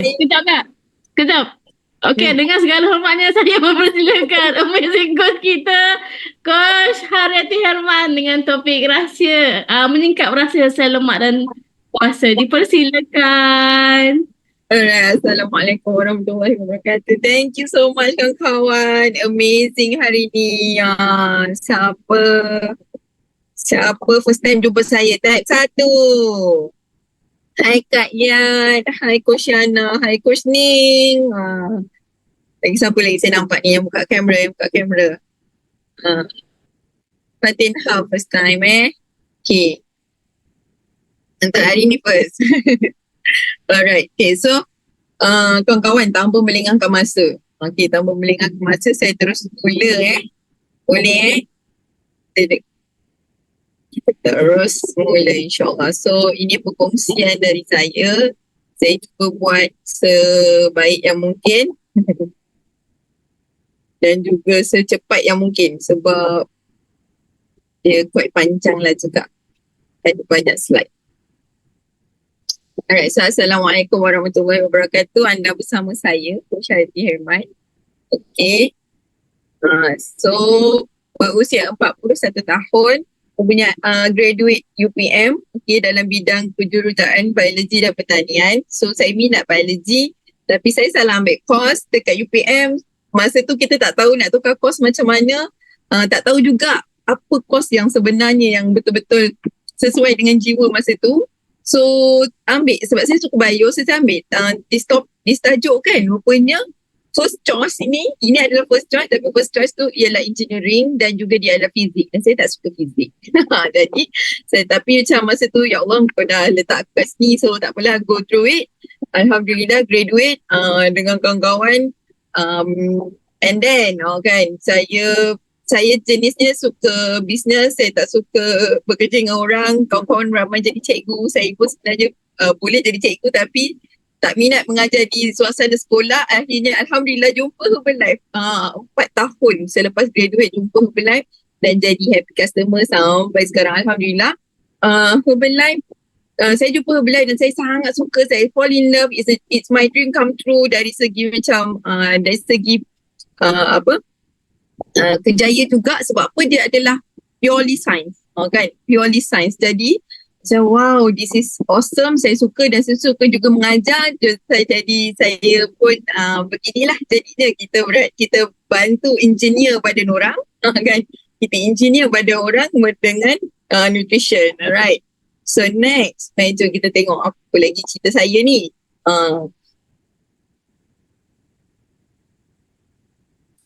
Kejap kak. Kejap. Okey, Hmm. dengan segala hormatnya saya mempersilakan amazing coach kita, Coach Haryati Herman dengan topik rahsia, menyingkap rahsia sel lemak dan puasa. Dipersilakan. Alright, Assalamualaikum warahmatullahi wabarakatuh. Thank you so much kawan-kawan. Amazing hari ni. Siapa first time jumpa saya? Type 1. Hai Kak Yan. Hai Coach Yana. Hai Coach Ning. Lagi siapa lagi saya nampak ni yang buka kamera. Ah, Fatin Ha first time Okay. Untuk hari ni first. Alright. Okay, so kawan-kawan tanpa melengahkan masa. Okay, tanpa melengahkan masa saya terus mula Boleh Kita terus mula insyaAllah. So ini perkongsian dari saya. Saya cuba buat sebaik yang mungkin dan juga secepat yang mungkin sebab dia quite panjang lah juga. Ada banyak slide. Alright, so Assalamualaikum warahmatullahi wabarakatuh. Anda bersama saya, Coach Haryati Herman. Okay. So berusia 41 tahun, mempunyai graduate UPM dalam bidang kejuruteraan biologi dan pertanian. So saya minat biologi tapi saya salah ambil course dekat UPM. Masa tu kita tak tahu nak tukar course macam mana, tak tahu juga apa course yang sebenarnya yang betul-betul sesuai dengan jiwa masa tu. So ambil sebab saya suka bio, so saya ambil this tajuk kan rupanya first choice ini adalah first choice, tapi first choice tu ialah engineering dan juga dia adalah fizik dan saya tak suka fizik. Jadi tapi macam masa tu ya Allah kau dah letak kat sini, so tak apalah, go through it. Alhamdulillah graduate dengan kawan-kawan, and then kan saya jenisnya suka bisnes, saya tak suka bekerja dengan orang. Kawan-kawan ramai jadi cikgu, saya pun sebenarnya boleh jadi cikgu tapi tak minat mengajar di suasana sekolah. Akhirnya Alhamdulillah jumpa Herbalife 4 tahun selepas graduate, jumpa Herbalife dan jadi happy customer sampai sekarang Alhamdulillah. Herbalife, saya jumpa Herbalife dan saya sangat suka, saya fall in love. It's my dream come true dari segi macam dari segi kejaya juga sebab apa, dia adalah purely science, kan, purely science. Jadi so wow, this is awesome. Saya suka dan saya suka juga mengajar. Saya pun beginilah jadinya kita bantu engineer pada orang, kan, kita engineer pada orang dengan nutrition. Alright, so next jom kita tengok apa lagi cerita saya ni.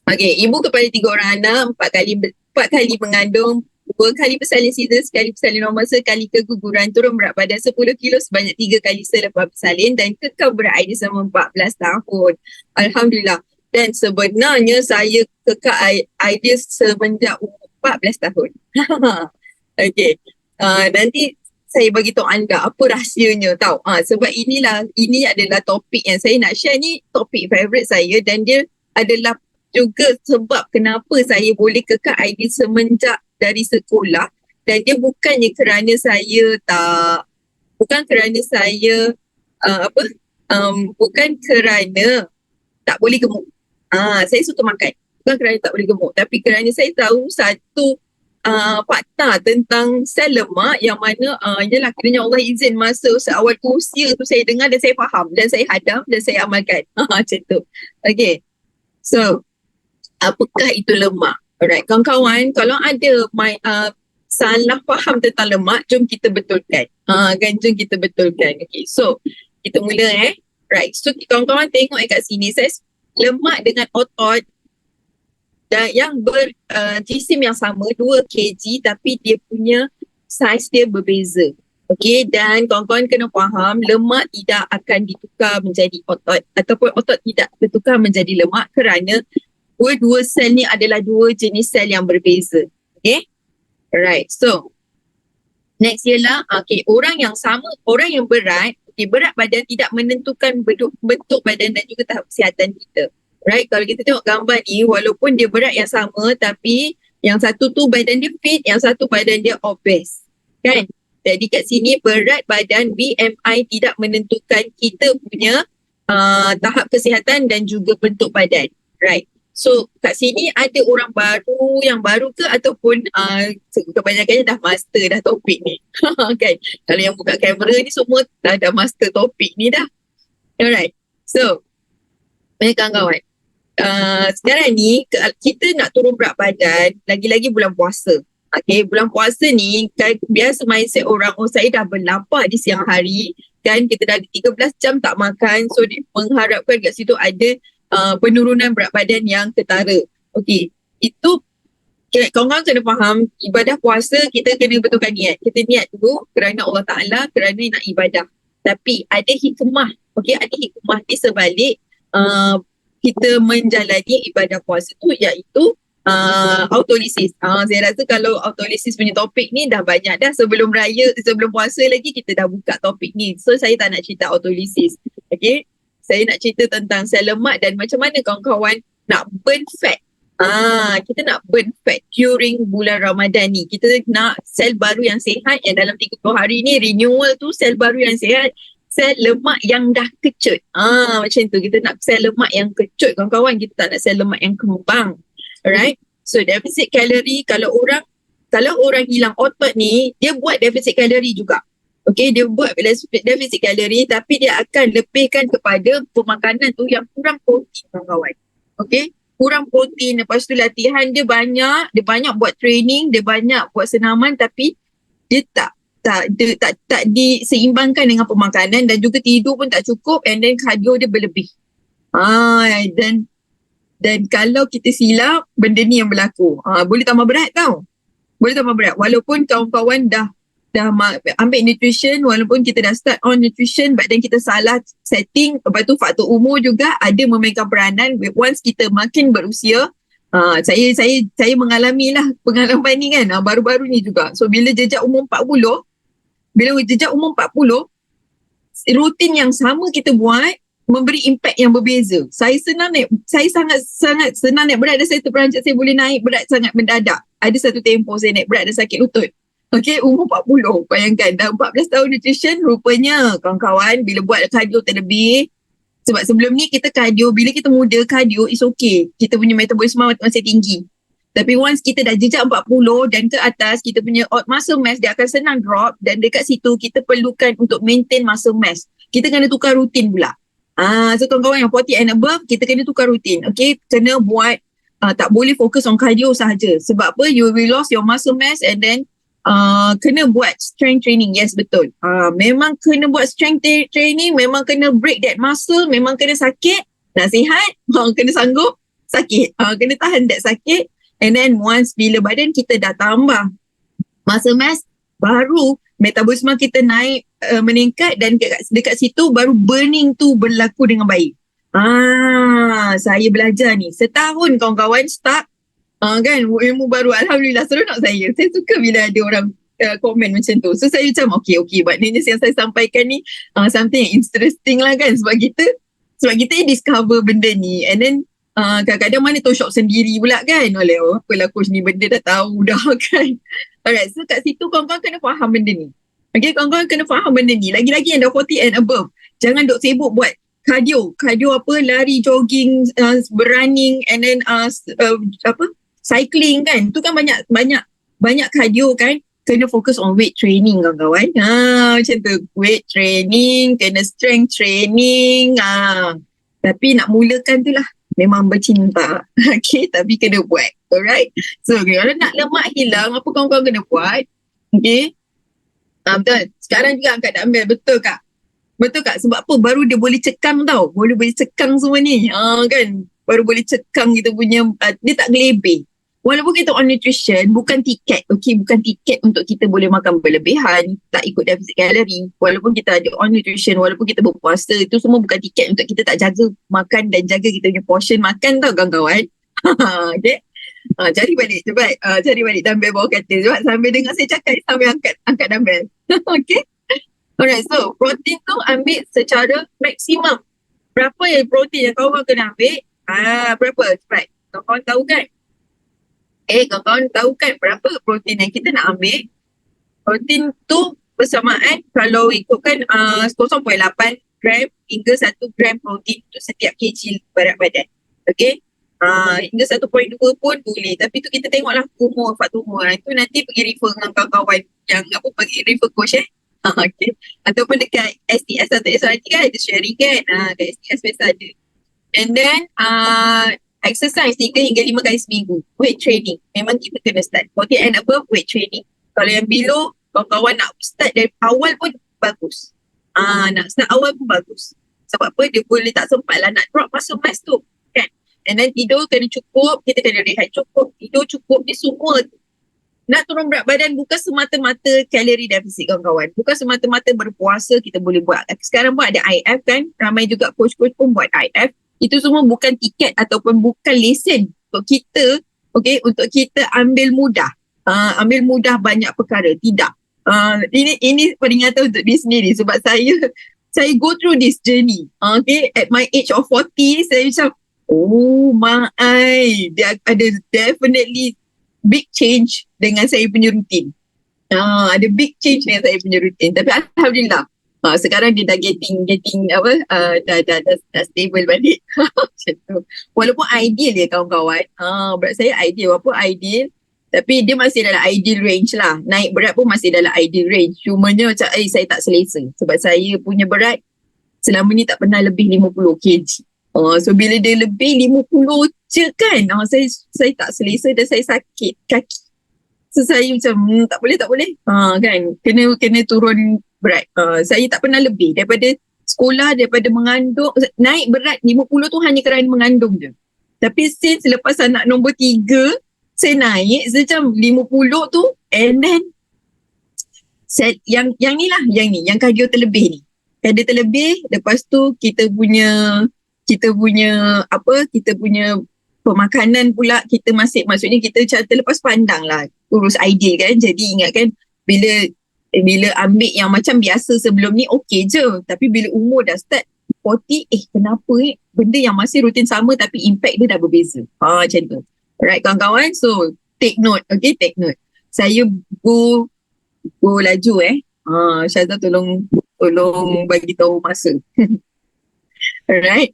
Okay, ibu kepada 3 orang anak, 4 kali mengandung, 2 kali bersalin caesar, sekali bersalin normal, sekali keguguran, turun berat badan 10 kilo sebanyak 3 kali selepas bersalin dan kekal berat air selama 14 tahun. Alhamdulillah. Dan sebenarnya saya kekal air semenjak 14 tahun. Okay. Nanti saya bagi tahu anda apa rahsianya tahu. Sebab ini adalah topik yang saya nak share ni, topik favorite saya dan dia adalah juga sebab kenapa saya boleh kekal ID semenjak dari sekolah. Dan dia bukannya kerana saya bukan kerana saya bukan kerana tak boleh gemuk. Saya suka makan, bukan kerana tak boleh gemuk, tapi kerana saya tahu satu fakta tentang sel lemak yang mana ialah kerana Allah izin masa awal usia tu saya dengar dan saya faham dan saya hadam dan saya amalkan. Macam tu. Okay, so apakah itu lemak? Alright, kawan-kawan, kalau ada salah faham tentang lemak, jom kita betulkan. Jom kita betulkan. Okay, so kita mula Right, so kawan-kawan tengok kat sini, saya lemak dengan otot dan yang berjisim yang sama 2 kg tapi dia punya saiz dia berbeza. Okay, dan kawan-kawan kena faham lemak tidak akan ditukar menjadi otot ataupun otot tidak bertukar menjadi lemak kerana dua sel ni adalah 2 jenis sel yang berbeza. Okay, alright, so next ialah orang yang sama, orang yang berat, berat badan tidak menentukan bentuk badan dan juga tahap kesihatan kita. Right, kalau kita tengok gambar ni, walaupun dia berat yang sama tapi yang satu tu badan dia fit, yang satu badan dia obese, kan? Jadi kat sini berat badan BMI tidak menentukan kita punya tahap kesihatan dan juga bentuk badan. Right. So kat sini ada orang baru yang baru ke ataupun kebanyakannya dah master dah topik ni. Kan? Kalau yang buka kamera ni semua dah master topik ni dah. Alright. So, banyak kawan-kawan. Sekarang ni kita nak turun berat badan lagi-lagi bulan puasa. Okay, bulan puasa ni kan biasa mindset orang, oh saya dah berlapar di siang hari kan, kita dah ada 13 jam tak makan, so mengharapkan kat situ ada penurunan berat badan yang ketara. Okay, itu kawan-kawan kena faham, ibadah puasa kita kena betulkan niat. Kita niat dulu kerana Allah Ta'ala, kerana nak ibadah. Tapi ada hikmah, okay, ada hikmah di sebalik kita menjalani ibadah puasa tu, iaitu autolisis. Saya rasa kalau autolisis punya topik ni dah banyak dah, sebelum raya, sebelum puasa lagi kita dah buka topik ni. So saya tak nak cerita autolisis. Okay, saya nak cerita tentang sel lemak dan macam mana kawan-kawan nak burn fat. Kita nak burn fat during bulan Ramadan ni. Kita nak sel baru yang sihat, yang dalam 30 hari ni renewal tu sel baru yang sihat, sel lemak yang dah kecut. Macam tu, kita nak sel lemak yang kecut kawan-kawan, kita tak nak sel lemak yang kembang. Alright. So deficit kalori, kalau orang hilang otot ni, dia buat deficit kalori juga. Okay, dia buat deficit kalori, tapi dia akan lebihkan kepada pemakanan tu yang kurang protein kawan-kawan. Okay, kurang protein. Lepas tu latihan dia banyak buat training, dia banyak buat senaman, tapi dia tak diseimbangkan dengan pemakanan, dan juga tidur pun tak cukup, and then cardio dia berlebih. Dan kalau kita silap, benda ni yang berlaku. Boleh tambah berat tau. Boleh tambah berat. Walaupun kawan-kawan dah ambil nutrition, walaupun kita dah start on nutrition, but then kita salah setting. Lepas tu faktor umur juga ada memegang peranan. Once kita makin berusia, saya mengalami lah pengalaman ni kan, baru-baru ni juga. So bila jejak umur 40, rutin yang sama kita buat memberi impact yang berbeza. Saya sangat senang naik berat, dan saya terperanjat saya boleh naik berat sangat mendadak. Ada satu tempoh saya naik berat dan sakit lutut. Okay, umur 40. Bayangkan, dah 14 tahun nutrition, rupanya kawan-kawan bila buat cardio terlebih. Sebab sebelum ni kita cardio, bila kita muda, cardio is okay. Kita punya metabolisme masih tinggi. Tapi once kita dah jejak 40 dan ke atas, kita punya muscle mass dia akan senang drop, dan dekat situ kita perlukan untuk maintain muscle mass. Kita kena tukar rutin pula. So kawan-kawan yang 40 and above, kita kena tukar rutin. Okay, kena buat, tak boleh fokus on cardio sahaja. Sebab apa? You will lose your muscle mass, and then kena buat strength training. Yes, betul. Memang kena buat strength training, memang kena break that muscle, memang kena sakit, nak sihat, kena sanggup, sakit. Kena tahan that sakit. And then once bila badan kita dah tambah muscle mass, baru metabolisme kita naik, meningkat, dan dekat situ baru burning tu berlaku dengan baik. Saya belajar ni setahun kawan-kawan, start kan, ilmu baru. Alhamdulillah, seronok saya. Saya suka bila ada orang komen macam tu. So saya macam okay, maknanya yang saya sampaikan ni something yang interesting lah kan, sebab kita discover benda ni, and then kadang-kadang mana tu shock sendiri pula kan, oleh apalah coach ni benda dah tahu dah kan. Alright, so kat situ kawan-kawan kena faham benda ni. Okay, kawan-kawan kena faham benda ni. Lagi-lagi yang dah 40 and above, jangan duk sibuk buat cardio apa, lari, jogging, running, and then cycling kan. Tu kan banyak cardio kan. Kena fokus on weight training kawan-kawan. Macam tu, weight training, kena strength training. Tapi nak mulakan tu lah memang bercinta. Okay, tapi kena buat. Alright. So kalau nak lemak hilang, apa kawan-kawan kena buat? Okay. Betul. Sekarang juga angkat dumbbell. Betul kak? Sebab apa? Baru dia boleh cekang tau. Boleh cekang semua ni. Kan? Baru boleh cekang kita punya, dia tak gelebih. Walaupun kita on nutrition, bukan tiket. Okay, bukan tiket untuk kita boleh makan berlebihan, tak ikut deficit kalori. Walaupun kita ada on nutrition, walaupun kita berpuasa, itu semua bukan tiket untuk kita tak jaga makan dan jaga kita punya portion makan tau kawan-kawan. Okay. Cari balik cepat. Cari balik dumbbell bawah katil. Sebab sambil dengar saya cakap, sambil angkat dumbbell. Okay. Alright, so protein tu ambil secara maksimum. Berapa yang protein yang kawan-kawan kena ambil? Berapa? Cepat. Kawan-kawan tahu kan? Kawan-kawan tahu kan berapa protein yang kita nak ambil? Protein tu bersamaan kalau ikutkan 0.8 gram hingga 1 gram protein untuk setiap kg berat badan. Okay. Hingga 1.2 pun boleh. Tapi tu kita tengoklah faktor umur. Itu nanti pergi refer dengan kawan-kawan yang pergi refer coach okay. Ataupun dekat STS atau SRT kan ada sharing kan. Kat STS biasa ada. And then exercise 3 hingga 5 kali seminggu. Weight training. Memang kita kena start 40 and above weight training. Kalau yang below, kawan-kawan nak start dari awal pun bagus. Nak start awal pun bagus. Sebab apa? Dia boleh tak sempat lah nak drop masa mass tu. Kan? And then tidur kena cukup. Kita kena rehat cukup. Tidur cukup. Ni semua nak turun berat badan bukan semata-mata kalori deficit kawan-kawan. Bukan semata-mata berpuasa kita boleh buat. Sekarang pun ada IF kan. Ramai juga coach-coach pun buat IF. Itu semua bukan tiket ataupun bukan lesen untuk kita, okay, untuk kita ambil mudah. Ambil mudah banyak perkara. Tidak. Ini peringatan untuk diri sendiri sebab saya go through this journey. Okay, at my age of 40, saya macam, oh my, dia ada definitely big change dengan saya punya rutin. Ada big change dengan saya punya rutin. Tapi alhamdulillah, sekarang dia dah getting dah stable balik. Macam tu. Walaupun ideal dia kawan-kawan. Berat saya ideal. Walaupun ideal, tapi dia masih dalam ideal range lah. Naik berat pun masih dalam ideal range. Cumanya macam saya tak selesa. Sebab saya punya berat selama ni tak pernah lebih 50 kg. So bila dia lebih 50 je kan, saya tak selesa dan saya sakit kaki. So saya macam tak boleh. Kan, kena turun berat. Saya tak pernah lebih daripada sekolah, daripada mengandung. Naik berat 50 tu hanya kerana mengandung je. Tapi since lepas anak nombor 3, saya naik macam 50 tu, and then yang kardio terlebih ni. Kardio terlebih, lepas tu kita punya pemakanan pula kita maksudnya kita cara terlepas pandang lah, urus ideal kan. Jadi ingatkan bila ambil yang macam biasa sebelum ni okey je, tapi bila umur dah start 40, kenapa benda yang masih rutin sama tapi impact dia dah berbeza. Macam tu. Alright kawan-kawan, so take note, okay, take note. Saya go laju Syazah tolong bagi tahu masa. Alright.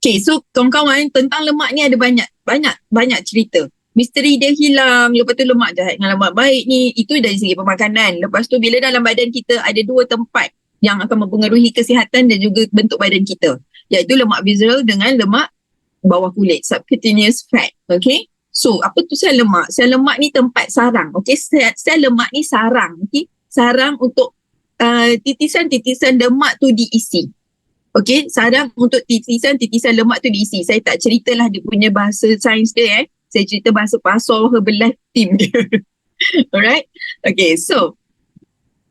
Okay, so kawan-kawan, tentang lemak ni ada banyak cerita. Misteri dia hilang, lepas tu lemak jahat dengan lemak baik ni, itu dari segi pemakanan. Lepas tu bila dalam badan kita ada 2 tempat yang akan mempengaruhi kesihatan dan juga bentuk badan kita, iaitu lemak visceral dengan lemak bawah kulit, subcutaneous fat. Okay, so apa tu sel lemak? Sel lemak ni tempat sarang. Okay, sel lemak ni sarang. Okay, sarang untuk titisan-titisan lemak tu diisi. Okay, sarang untuk titisan lemak tu diisi. Saya tak ceritalah dia punya bahasa sains dia. Saya cerita bahasa pasal Herbalife team dia. Alright. Okay, so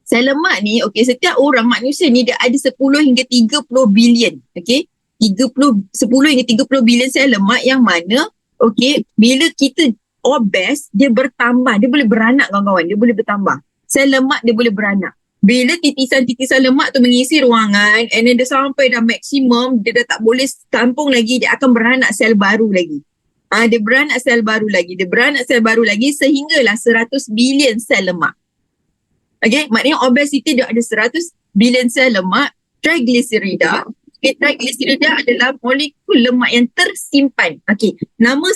sel lemak ni, okay, setiap orang manusia ni dia ada 10 hingga 30 bilion. Okay, 10 hingga 30 bilion sel lemak yang mana, okay, bila kita obes, dia bertambah. Dia boleh beranak kawan-kawan. Dia boleh bertambah. Sel lemak dia boleh beranak. Bila titisan-titisan lemak tu mengisi ruangan, and then dia sampai dah maksimum, dia dah tak boleh tampung lagi, dia akan beranak sel baru lagi. Dia beranak sel baru lagi sehinggalah 100 bilion sel lemak. Okay, maknanya obesity dia ada 100 bilion sel lemak. Triglycerida. Okay, triglycerida adalah molekul lemak yang tersimpan. Okay, nama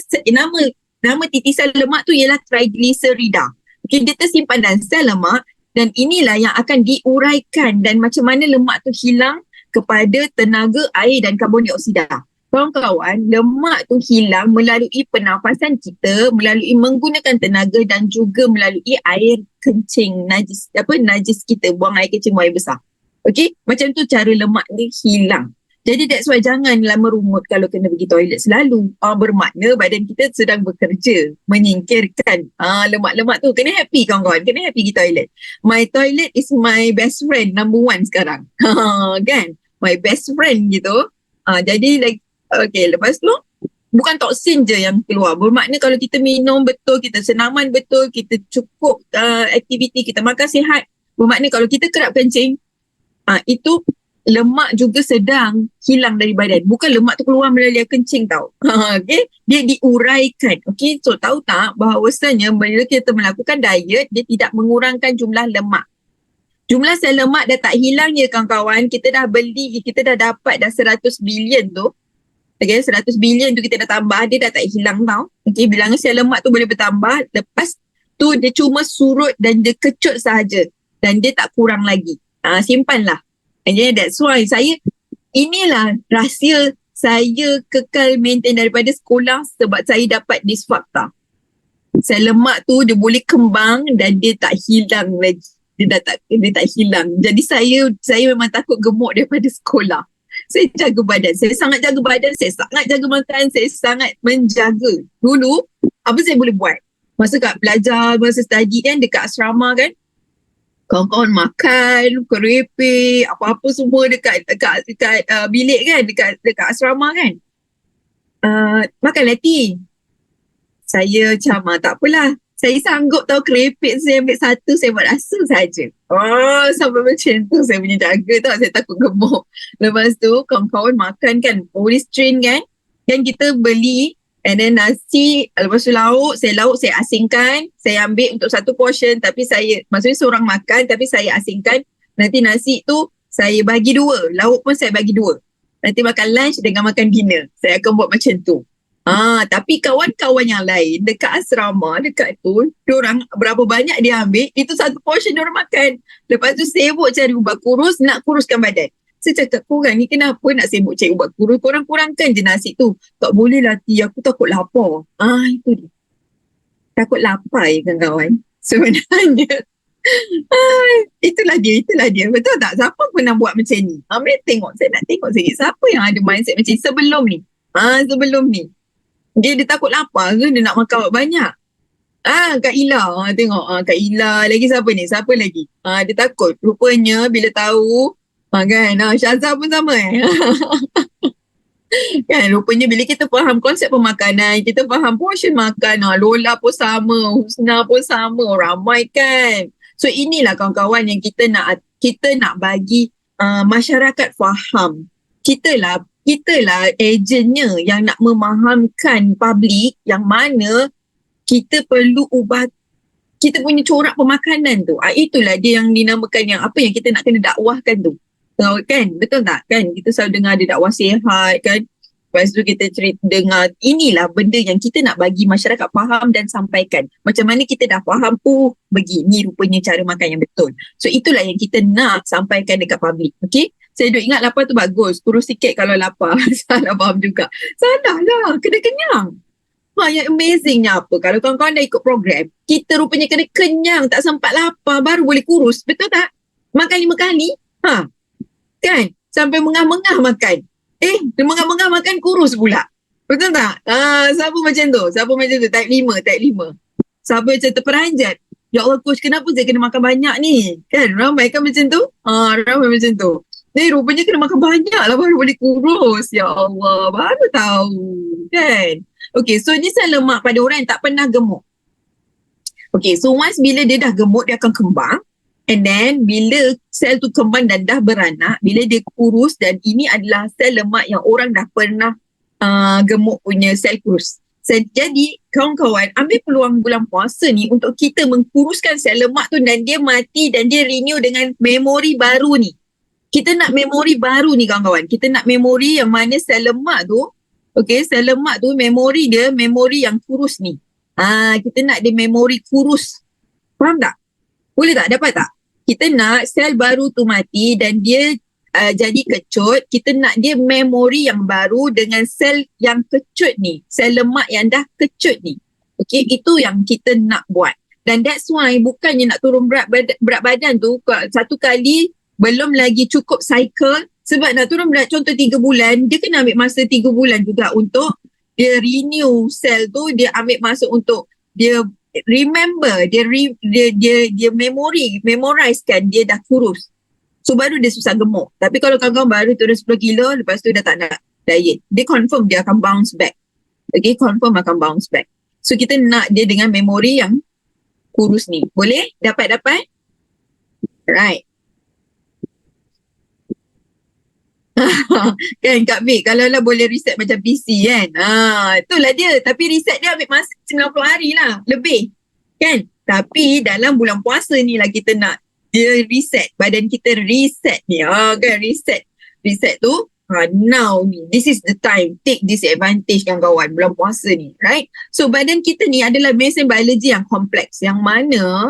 titisan lemak tu ialah triglycerida. Okay, dia tersimpan dalam sel lemak. Dan inilah yang akan diuraikan dan macam mana lemak tu hilang kepada tenaga, air dan karbon dioksida. Kawan-kawan, lemak tu hilang melalui pernafasan kita, melalui menggunakan tenaga dan juga melalui air kencing, najis kita, buang air kencing, buang air besar. Okay, macam tu cara lemak ni hilang. Jadi that's why janganlah merungut kalau kena pergi toilet selalu. Bermakna badan kita sedang bekerja menyingkirkan lemak-lemak tu. Kena happy kawan-kawan, kena happy pergi toilet. My toilet is my best friend number 1 sekarang. Kan? My best friend gitu. Jadi like, okay, lepas tu bukan toksin je yang keluar. Bermakna kalau kita minum betul, kita senaman betul, kita cukup aktiviti, kita makan sihat. Bermakna kalau kita kerap kencing, itu lemak juga sedang hilang dari badan. Bukan lemak tu keluar melalui kencing tau. Okay? Dia diuraikan. Okay? So tahu tak bahawasanya bila kita melakukan diet, dia tidak mengurangkan jumlah lemak. Jumlah sel lemak dah tak hilang ya kawan-kawan. Kita dah beli, kita dah dapat dah 100 bilion tu. Okay, 100 bilion tu kita dah tambah, dia dah tak hilang tau. Okay, bilangan sel lemak tu boleh bertambah. Lepas tu dia cuma surut dan dia kecut sahaja. Dan dia tak kurang lagi. Simpanlah. And that's why inilah rahsia saya kekal maintain daripada sekolah sebab saya dapat this fakta. Sel lemak tu dia boleh kembang dan dia tak hilang lagi. Dia tak hilang. Jadi saya memang takut gemuk daripada sekolah. Saya jaga badan. Saya sangat jaga badan. Saya sangat jaga makan. Saya sangat menjaga. Dulu, apa saya boleh buat? Masa kat belajar, masa study kan, dekat asrama kan, kawan-kawan makan, kerepek, apa-apa semua dekat bilik kan, dekat asrama kan. Makan letting. Saya macam, tak apalah. Saya sanggup tahu kerepek saya ambil satu, saya buat rasa saja. Sampai macam tu saya punya jaga tau. Saya takut gemuk. Lepas tu kawan-kawan makan kan, police train kan. Kan kita beli and then nasi, lepas tu lauk saya asingkan. Saya ambil untuk satu portion tapi maksudnya seorang makan tapi saya asingkan. Nanti nasi tu saya bagi dua. Lauk pun saya bagi dua. Nanti makan lunch dengan makan dinner. Saya akan buat macam tu. Tapi kawan-kawan yang lain dekat asrama, dekat tu, diorang berapa banyak dia ambil, itu satu portion diorang makan. Lepas tu sibuk cari ubat kurus, nak kuruskan badan. Saya cakap, korang ni kenapa nak sibuk cari ubat kurus? Korang kurangkan je nasi tu. Tak boleh lah, aku takut lapar. Itu dia. Takut lapar ya kawan-kawan. Sebenarnya. Itulah dia. Betul tak? Siapa pernah buat macam ni? Saya nak tengok sikit. Siapa yang ada mindset macam ni sebelum ni? Sebelum ni. Dia takut lapar ke dia nak makan banyak? Kak Ila. Tengok. Kak Ila. Lagi siapa ni? Siapa lagi? Dia takut. Rupanya bila tahu. Kan? Syazah pun sama kan? Rupanya bila kita faham konsep pemakanan, kita faham portion makan. Lola pun sama. Husna pun sama. Ramai kan? So inilah kawan-kawan yang kita nak bagi masyarakat faham. Kita lah ejennya yang nak memahamkan public yang mana kita perlu ubah kita punya corak pemakanan tu. Itulah dia yang dinamakan yang apa yang kita nak kena dakwahkan tu. Kan? Betul tak? Kan? Kita selalu dengar ada dakwah sihat kan. Lepas tu kita dengar inilah benda yang kita nak bagi masyarakat faham dan sampaikan. Macam mana kita dah faham, begini rupanya cara makan yang betul. So itulah yang kita nak sampaikan dekat public. Okay? Saya duk ingat lapar tu bagus. Kurus sikit kalau lapar. Salah faham juga. Salah lah. Kena kenyang. Yang amazingnya apa? Kalau kawan-kawan dah ikut program, kita rupanya kena kenyang. Tak sempat lapar. Baru boleh kurus. Betul tak? Makan 5 kali. Kan? Sampai mengah-mengah makan. Mengah-mengah makan kurus pula. Betul tak? Siapa macam tu? Type 5. Siapa macam terperanjat. Ya Allah coach, kenapa saya kena makan banyak ni? Kan? Ramai kan macam tu? Ramai macam tu. Rupanya kena makan banyak lah baru boleh kurus. Ya Allah, baru tahu. Kan? Okay, so ni sel lemak pada orang yang tak pernah gemuk. Okay, so once bila dia dah gemuk, dia akan kembang. And then, bila sel tu kembang dan dah beranak, bila dia kurus dan ini adalah sel lemak yang orang dah pernah gemuk punya sel kurus. Jadi, kawan-kawan, ambil peluang bulan puasa ni untuk kita mengkuruskan sel lemak tu dan dia mati dan dia renew dengan memori baru ni. Kita nak memori baru ni kawan-kawan. Kita nak memori yang mana sel lemak tu, okay, sel lemak tu memori dia, memori yang kurus ni. Kita nak dia memori kurus. Faham tak? Boleh tak? Dapat tak? Kita nak sel baru tu mati dan dia jadi kecut. Kita nak dia memori yang baru dengan sel yang kecut ni. Sel lemak yang dah kecut ni. Okay, itu yang kita nak buat. Dan that's why bukannya nak turun berat badan tu satu kali belum lagi cukup cycle. Sebab nak turun berat contoh 3 bulan, dia kena ambil masa 3 bulan juga untuk dia renew sel tu, dia ambil masa untuk dia remember, dia memorize kan dia dah kurus. So baru dia susah gemuk. Tapi kalau kawan-kawan baru turun 10 kilo, lepas tu dah tak nak diet, dia confirm dia akan bounce back. Okay, confirm akan bounce back. So kita nak dia dengan memori yang kurus ni. Boleh? Dapat? Right. Kan Kak Vic, kalau lah boleh reset macam PC kan. Itulah dia. Tapi reset dia ambil masa 90 hari lah. Lebih. Kan? Tapi dalam bulan puasa ni lah kita nak Dia reset, badan kita reset ni. Kan reset. Reset tu, now ni, this is the time. Take this advantage kawan-kawan bulan puasa ni, right? So badan kita ni adalah mesin biologi yang kompleks, yang mana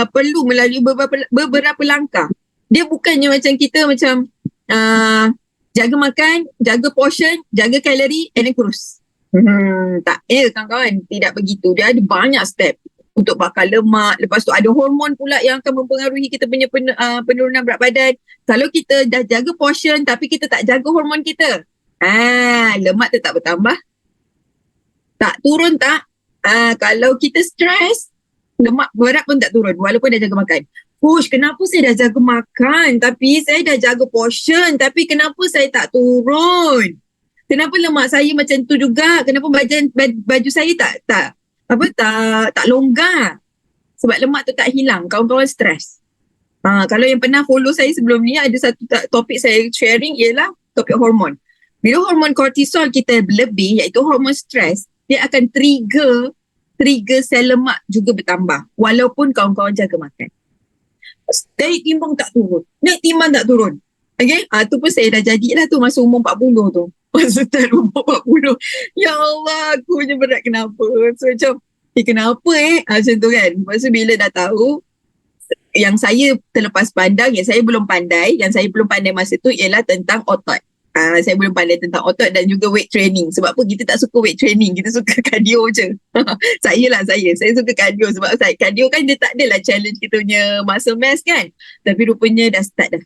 perlu melalui beberapa langkah. Dia bukannya macam kita jaga makan, jaga portion, jaga kalori, and then kurus. Tak, kawan-kawan, tidak begitu. Dia ada banyak step untuk bakar lemak. Lepas tu ada hormon pula yang akan mempengaruhi kita punya penurunan berat badan. Kalau kita dah jaga portion tapi kita tak jaga hormon kita, lemak tetap bertambah. Tak turun tak? Kalau kita stres, lemak berat pun tak turun walaupun dah jaga makan. Coach, kenapa saya dah jaga makan tapi saya dah jaga portion tapi kenapa saya tak turun? Kenapa lemak saya macam tu juga? Kenapa baju saya tak longgar? Sebab lemak tu tak hilang. Kawan-kawan stres. Kalau yang pernah follow saya sebelum ni, ada satu topik saya sharing ialah topik hormon. Bila hormon kortisol kita lebih, iaitu hormon stres, dia akan trigger sel lemak juga bertambah walaupun kawan-kawan jaga makan. Naik timbang tak turun. Okay? Tu pun saya dah jadilah tu masa umur 40 tu. Masa start umur 40. Ya Allah, aku punya berat kenapa? So macam, kenapa macam tu kan. Lepas tu bila dah tahu, yang saya terlepas pandang, yang saya belum pandai masa tu ialah tentang otot. Saya belum pandai tentang otot dan juga weight training. Sebab apa? Kita tak suka weight training, kita suka cardio je. Saya suka cardio sebab cardio kan dia tak adalah challenge kita punya muscle mass kan. Tapi rupanya dah start dah.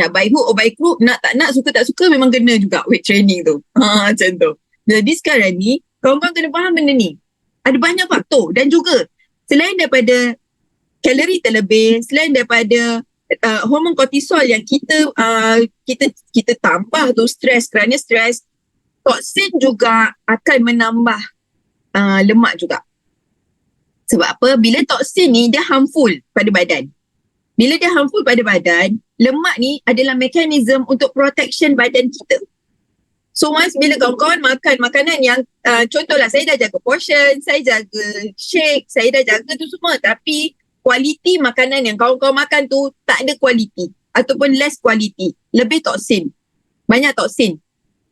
By hook or by crook, nak tak nak, suka tak suka, memang kena juga weight training tu. Macam tu. Jadi sekarang ni, kawan-kawan kena faham benda ni. Ada banyak faktor dan juga selain daripada kalori terlebih, selain daripada hormon kortisol yang kita tambah tu stres, kerana stres, toksin juga akan menambah lemak juga. Sebab apa? Bila toksin ni dia harmful pada badan. Bila dia harmful pada badan, lemak ni adalah mekanisme untuk protection badan kita. So once bila kawan-kawan makan makanan yang contohlah saya dah jaga portion, saya jaga shake, saya dah jaga tu semua, tapi kualiti makanan yang kawan-kawan makan tu tak ada kualiti ataupun less kualiti, lebih toksin, banyak toksin.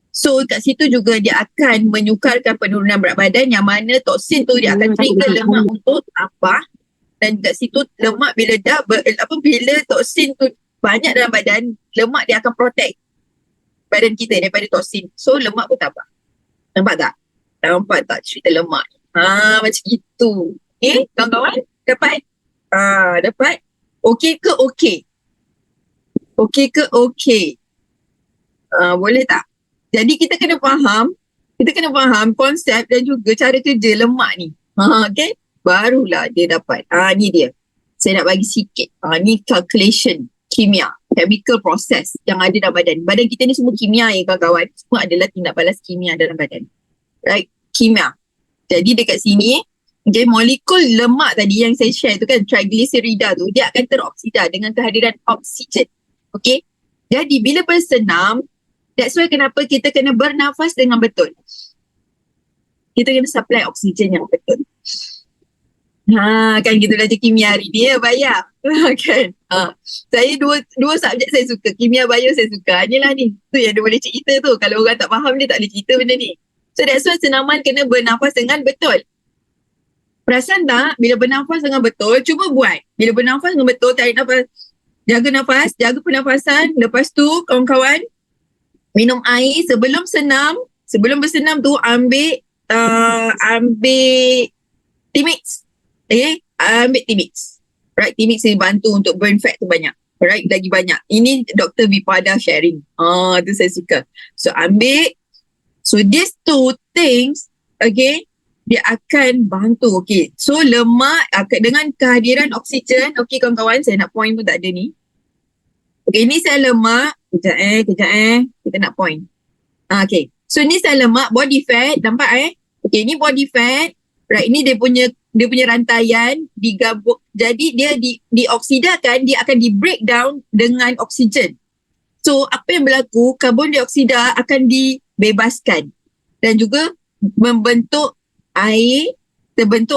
So kat situ juga dia akan menyukarkan penurunan berat badan, yang mana toksin tu dia akan trigger lemak untuk tambah. Dan kat situ lemak bila bila toksin tu banyak dalam badan, lemak dia akan protect badan kita daripada toksin. So lemak pun tambah. Nampak tak cerita lemak? Macam itu. Kawan-kawan dapat? Dapat? Okey ke okey? Okey ke okey? Boleh tak? Jadi kita kena faham konsep dan juga cara kerja lemak ni. Okay? Barulah dia dapat. Ni dia. Saya nak bagi sikit. Ni calculation kimia, chemical process yang ada dalam badan. Badan kita ni semua kimia kawan-kawan. Semua adalah tindak balas kimia dalam badan. Right? Kimia. Jadi dekat sini, okay, molekul lemak tadi yang saya share tu kan, triglycerida tu, dia akan teroksida dengan kehadiran oksigen. Okay? Jadi bila bersenam, that's why kenapa kita kena bernafas dengan betul. Kita kena supply oksigen yang betul. Kan kita belajar kimia hari ni ya, bayar. Kan? Saya dua subjek saya suka. Kimia, bio saya suka. Inilah ni. Tu yang dia boleh cerita tu. Kalau orang tak faham dia tak boleh cerita benda ni. So that's why senaman kena bernafas dengan betul. Perasan tak? Bila bernafas dengan betul, cuba buat. Bila bernafas dengan betul, tarik nafas. Jaga nafas, jaga pernafasan. Lepas tu kawan-kawan, minum air sebelum bersenam tu ambil T-Mix. Ambil T-Mix. Right, T-Mix dia bantu untuk burn fat tu banyak. Right, lagi banyak. Ini Dr. Vipada sharing. Tu saya suka. So ambil. So these two things, okay, dia akan bantu. Okay, so lemak dengan kehadiran oksigen. Okay kawan-kawan, saya nak point pun tak ada ni. Okay, ni sel lemak. Kejap kita nak point. Okay, so ni sel lemak, body fat. Nampak Okay, ni body fat. Right, ni dia punya rantaian digabung. Jadi dia dioksidakan, dia akan di breakdown dengan oksigen. So apa yang berlaku, karbon dioksida akan dibebaskan dan juga terbentuk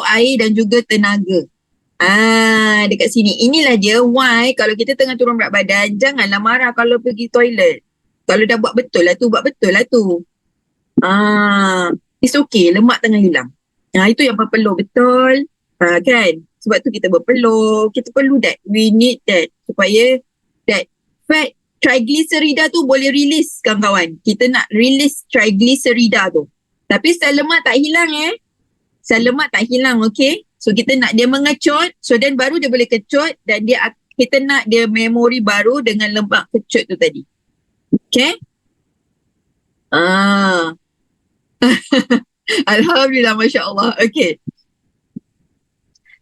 air dan juga tenaga. Dekat sini. Inilah dia why kalau kita tengah turun berat badan, janganlah marah kalau pergi toilet. Kalau dah buat betul lah tu, buat betul lah tu. It's okay, lemak tengah hilang. Itu yang perlu betul. Kan? Sebab tu kita berpeluh. Kita perlu that. We need that. Supaya that fat triglycerida tu boleh release kawan-kawan. Kita nak release triglycerida tu. Tapi sel lemak tak hilang Sel lemak tak hilang, okay? So kita nak dia mengecut, so then baru dia boleh kecut dan kita nak dia memori baru dengan lemak kecut tu tadi. Okay? Alhamdulillah, Masya Allah. Okay.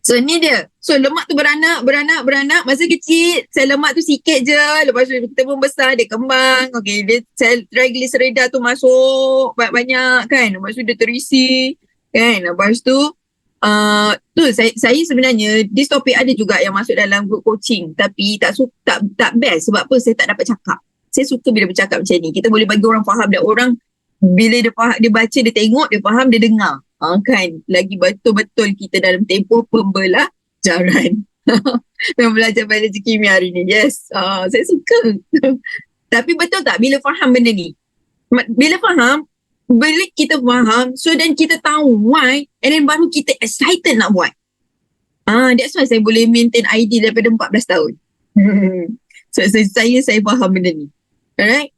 So ni dia. So lemak tu beranak. Masa kecil, sel lemak tu sikit je. Lepas tu kita pun besar, dia kembang. Okay, dia sel triglycerida tu masuk banyak-banyak kan. Lepas tu dia terisi kan. Lepas tu, saya sebenarnya, this topik ada juga yang masuk dalam group coaching. Tapi tak best. Sebab apa? Saya tak dapat cakap. Saya suka bila bercakap macam ni. Kita boleh bagi orang faham dan orang bila dia faham, dia baca, dia tengok, dia faham, dia dengar. Kan, lagi betul-betul kita dalam tempoh pembelajaran. Memang belajar biologi kimia hari ni. Yes, saya suka. Tapi betul tak bila faham benda ni? Bila kita faham, so then kita tahu why, and then baru kita excited nak buat. That's why saya boleh maintain ID daripada 14 tahun. So saya faham benda ni. Alright?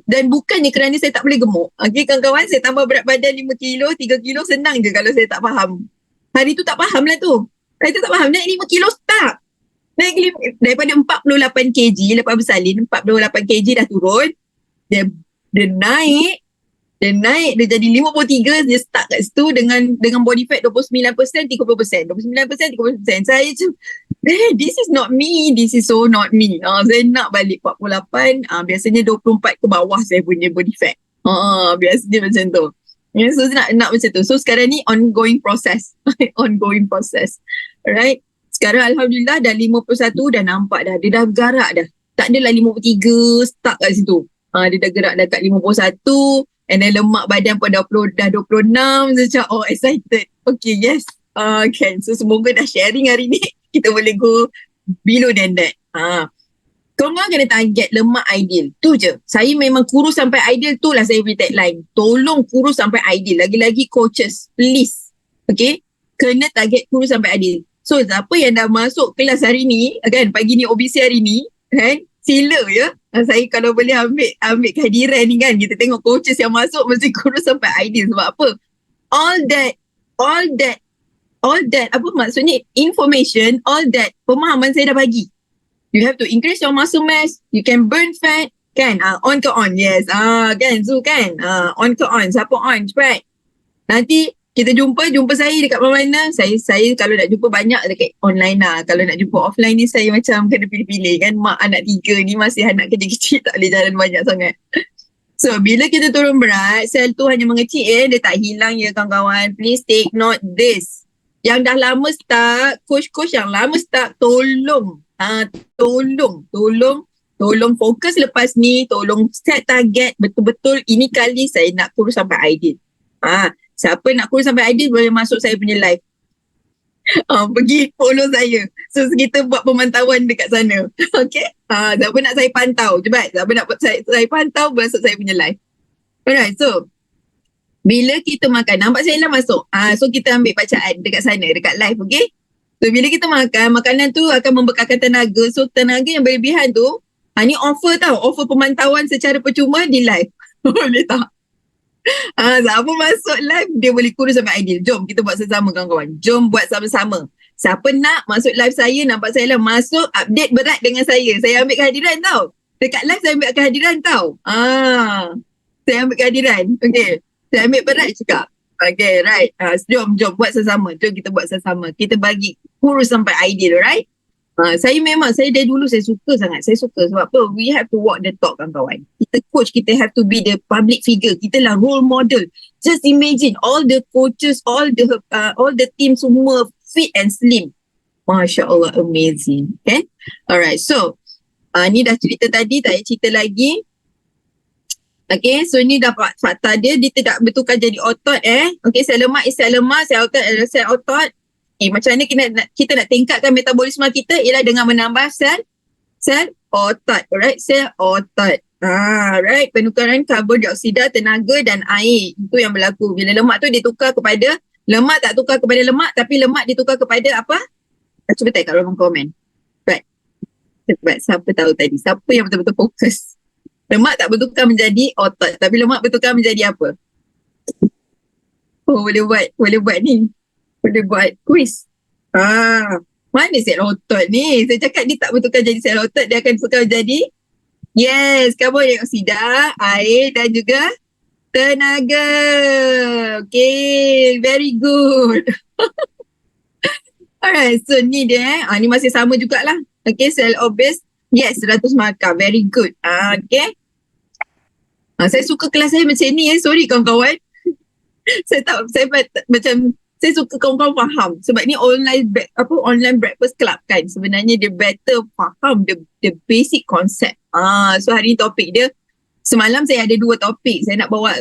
Dan bukannya kerana saya tak boleh gemuk. Okay, kawan-kawan, saya tambah berat badan 5 kilo, 3 kilo, senang je kalau saya tak faham. Hari tu tak faham lah tu. Hari tu tak faham, naik 5 kilo start. Naik daripada 48 kg, lepas bersalin, 48 kg dah turun. Dia naik, dia jadi 53, dia start kat situ dengan body fat 29%, 30%. 29%, 30%. Saya macam, this is not me. This is so not me. Saya nak balik 48. Biasanya 24 ke bawah saya punya body fat. Biasanya macam tu. So saya nak macam tu. So sekarang ni ongoing process. Ongoing process. Alright. Sekarang Alhamdulillah dah 51, dah nampak dah. Dia dah bergerak dah. Tak adalah 53 stuck kat situ. Dia dah gerak dah kat 51. And then lemak badan pun dah 26. Saya macam, excited. Okay, yes. Okay. So semoga dah sharing hari ni. Kita boleh go below than that. Korang kena target lemak ideal. Tu je. Saya memang kurus sampai ideal, tu lah saya punya tagline. Tolong kurus sampai ideal. Lagi-lagi coaches, please. Okay? Kena target kurus sampai ideal. So, siapa yang dah masuk kelas hari ni, kan, pagi ni OBC hari ni, kan, sila ya. Saya kalau boleh ambil kehadiran ni kan, kita tengok coaches yang masuk mesti kurus sampai ideal. Sebab apa? All that apa maksudnya information, all that pemahaman saya dah bagi. You have to increase your muscle mass, you can burn fat, kan? On ke on? Yes. Kan Zu kan? On ke on? Siapa on? Cepat. Nanti kita jumpa saya dekat mana-mana. Saya kalau nak jumpa banyak dekat online lah. Kalau nak jumpa offline ni saya macam kena pilih-pilih kan. Mak anak 3 ni masih anak kecil-kecil, tak boleh jalan banyak sangat. So, bila kita turun berat, sel tu hanya mengecil dia tak hilang ya kawan-kawan. Please take note this. Yang dah lama start, coach-coach yang lama start, tolong fokus lepas ni, tolong set target betul-betul ini kali saya nak kurus sampai ideal. Siapa nak kurus sampai ideal boleh masuk saya punya live. Pergi follow saya. So kita buat pemantauan dekat sana. Okay? Siapa nak saya pantau, cepat. Siapa nak saya pantau, masuk saya punya live. Alright, so bila kita makan, nampak saya lah masuk. So kita ambil bacaan dekat sana, dekat live, okay? So bila kita makan, makanan tu akan membekalkan tenaga. So tenaga yang berlebihan tu, ni offer tau, offer pemantauan secara percuma di live. Boleh tak? Siapa masuk live, dia boleh kurus sampai ideal. Jom kita buat sama-sama kawan-kawan. Jom buat sama-sama. Siapa nak masuk live saya, nampak saya lah masuk, update berat dengan saya. Saya ambil kehadiran tau. Dekat live saya ambil kehadiran tau. Saya ambil kehadiran. Okay. Saya ambil berat juga. Okay, right. Jom buat sesama. Jom kita buat sesama. Kita bagi kurus sampai ideal, right? Saya dari dulu saya suka sangat. Saya suka sebab apa? We have to walk the talk kawan-kawan. Kita coach, kita have to be the public figure. Kita lah role model. Just imagine all the coaches, all the team semua fit and slim. Masya Allah, amazing. Okay? Alright, so ni dah cerita tadi, tak payah cerita lagi. Okay, so ni dapat fakta dia tidak betulkan jadi otot Okay, sel lemak is sel lemak, sel otot adalah sel otot. Macam mana kita nak tingkatkan metabolisme kita ialah dengan menambah sel otot. Alright, sel otot. Right, penukaran karbon dioksida, tenaga dan air. Itu yang berlaku. Bila lemak tu ditukar kepada, lemak tak tukar kepada lemak, tapi lemak ditukar kepada apa? Cuba type kat ruang komen. Sebab siapa tahu tadi, siapa yang betul-betul fokus. Lemak tak bertukar menjadi otot, tapi lemak bertukar menjadi apa? Oh, boleh buat ni. Boleh buat quiz. Mana sel otot ni? Saya cakap dia tak bertukar jadi sel otot, dia akan tukar jadi karbon dioksida, air dan juga tenaga. Okay, very good. Alright, so ni dia ni masih sama jugalah. Okay, sel obese. Yes, 100 markah. Very good. Okay. Saya suka kelas saya macam ni Sorry kawan-kawan. Saya suka kawan-kawan faham. Sebab ni online breakfast club kan. Sebenarnya dia better faham the basic concept. So hari ni topik dia, semalam saya ada 2 topik. Saya nak bawa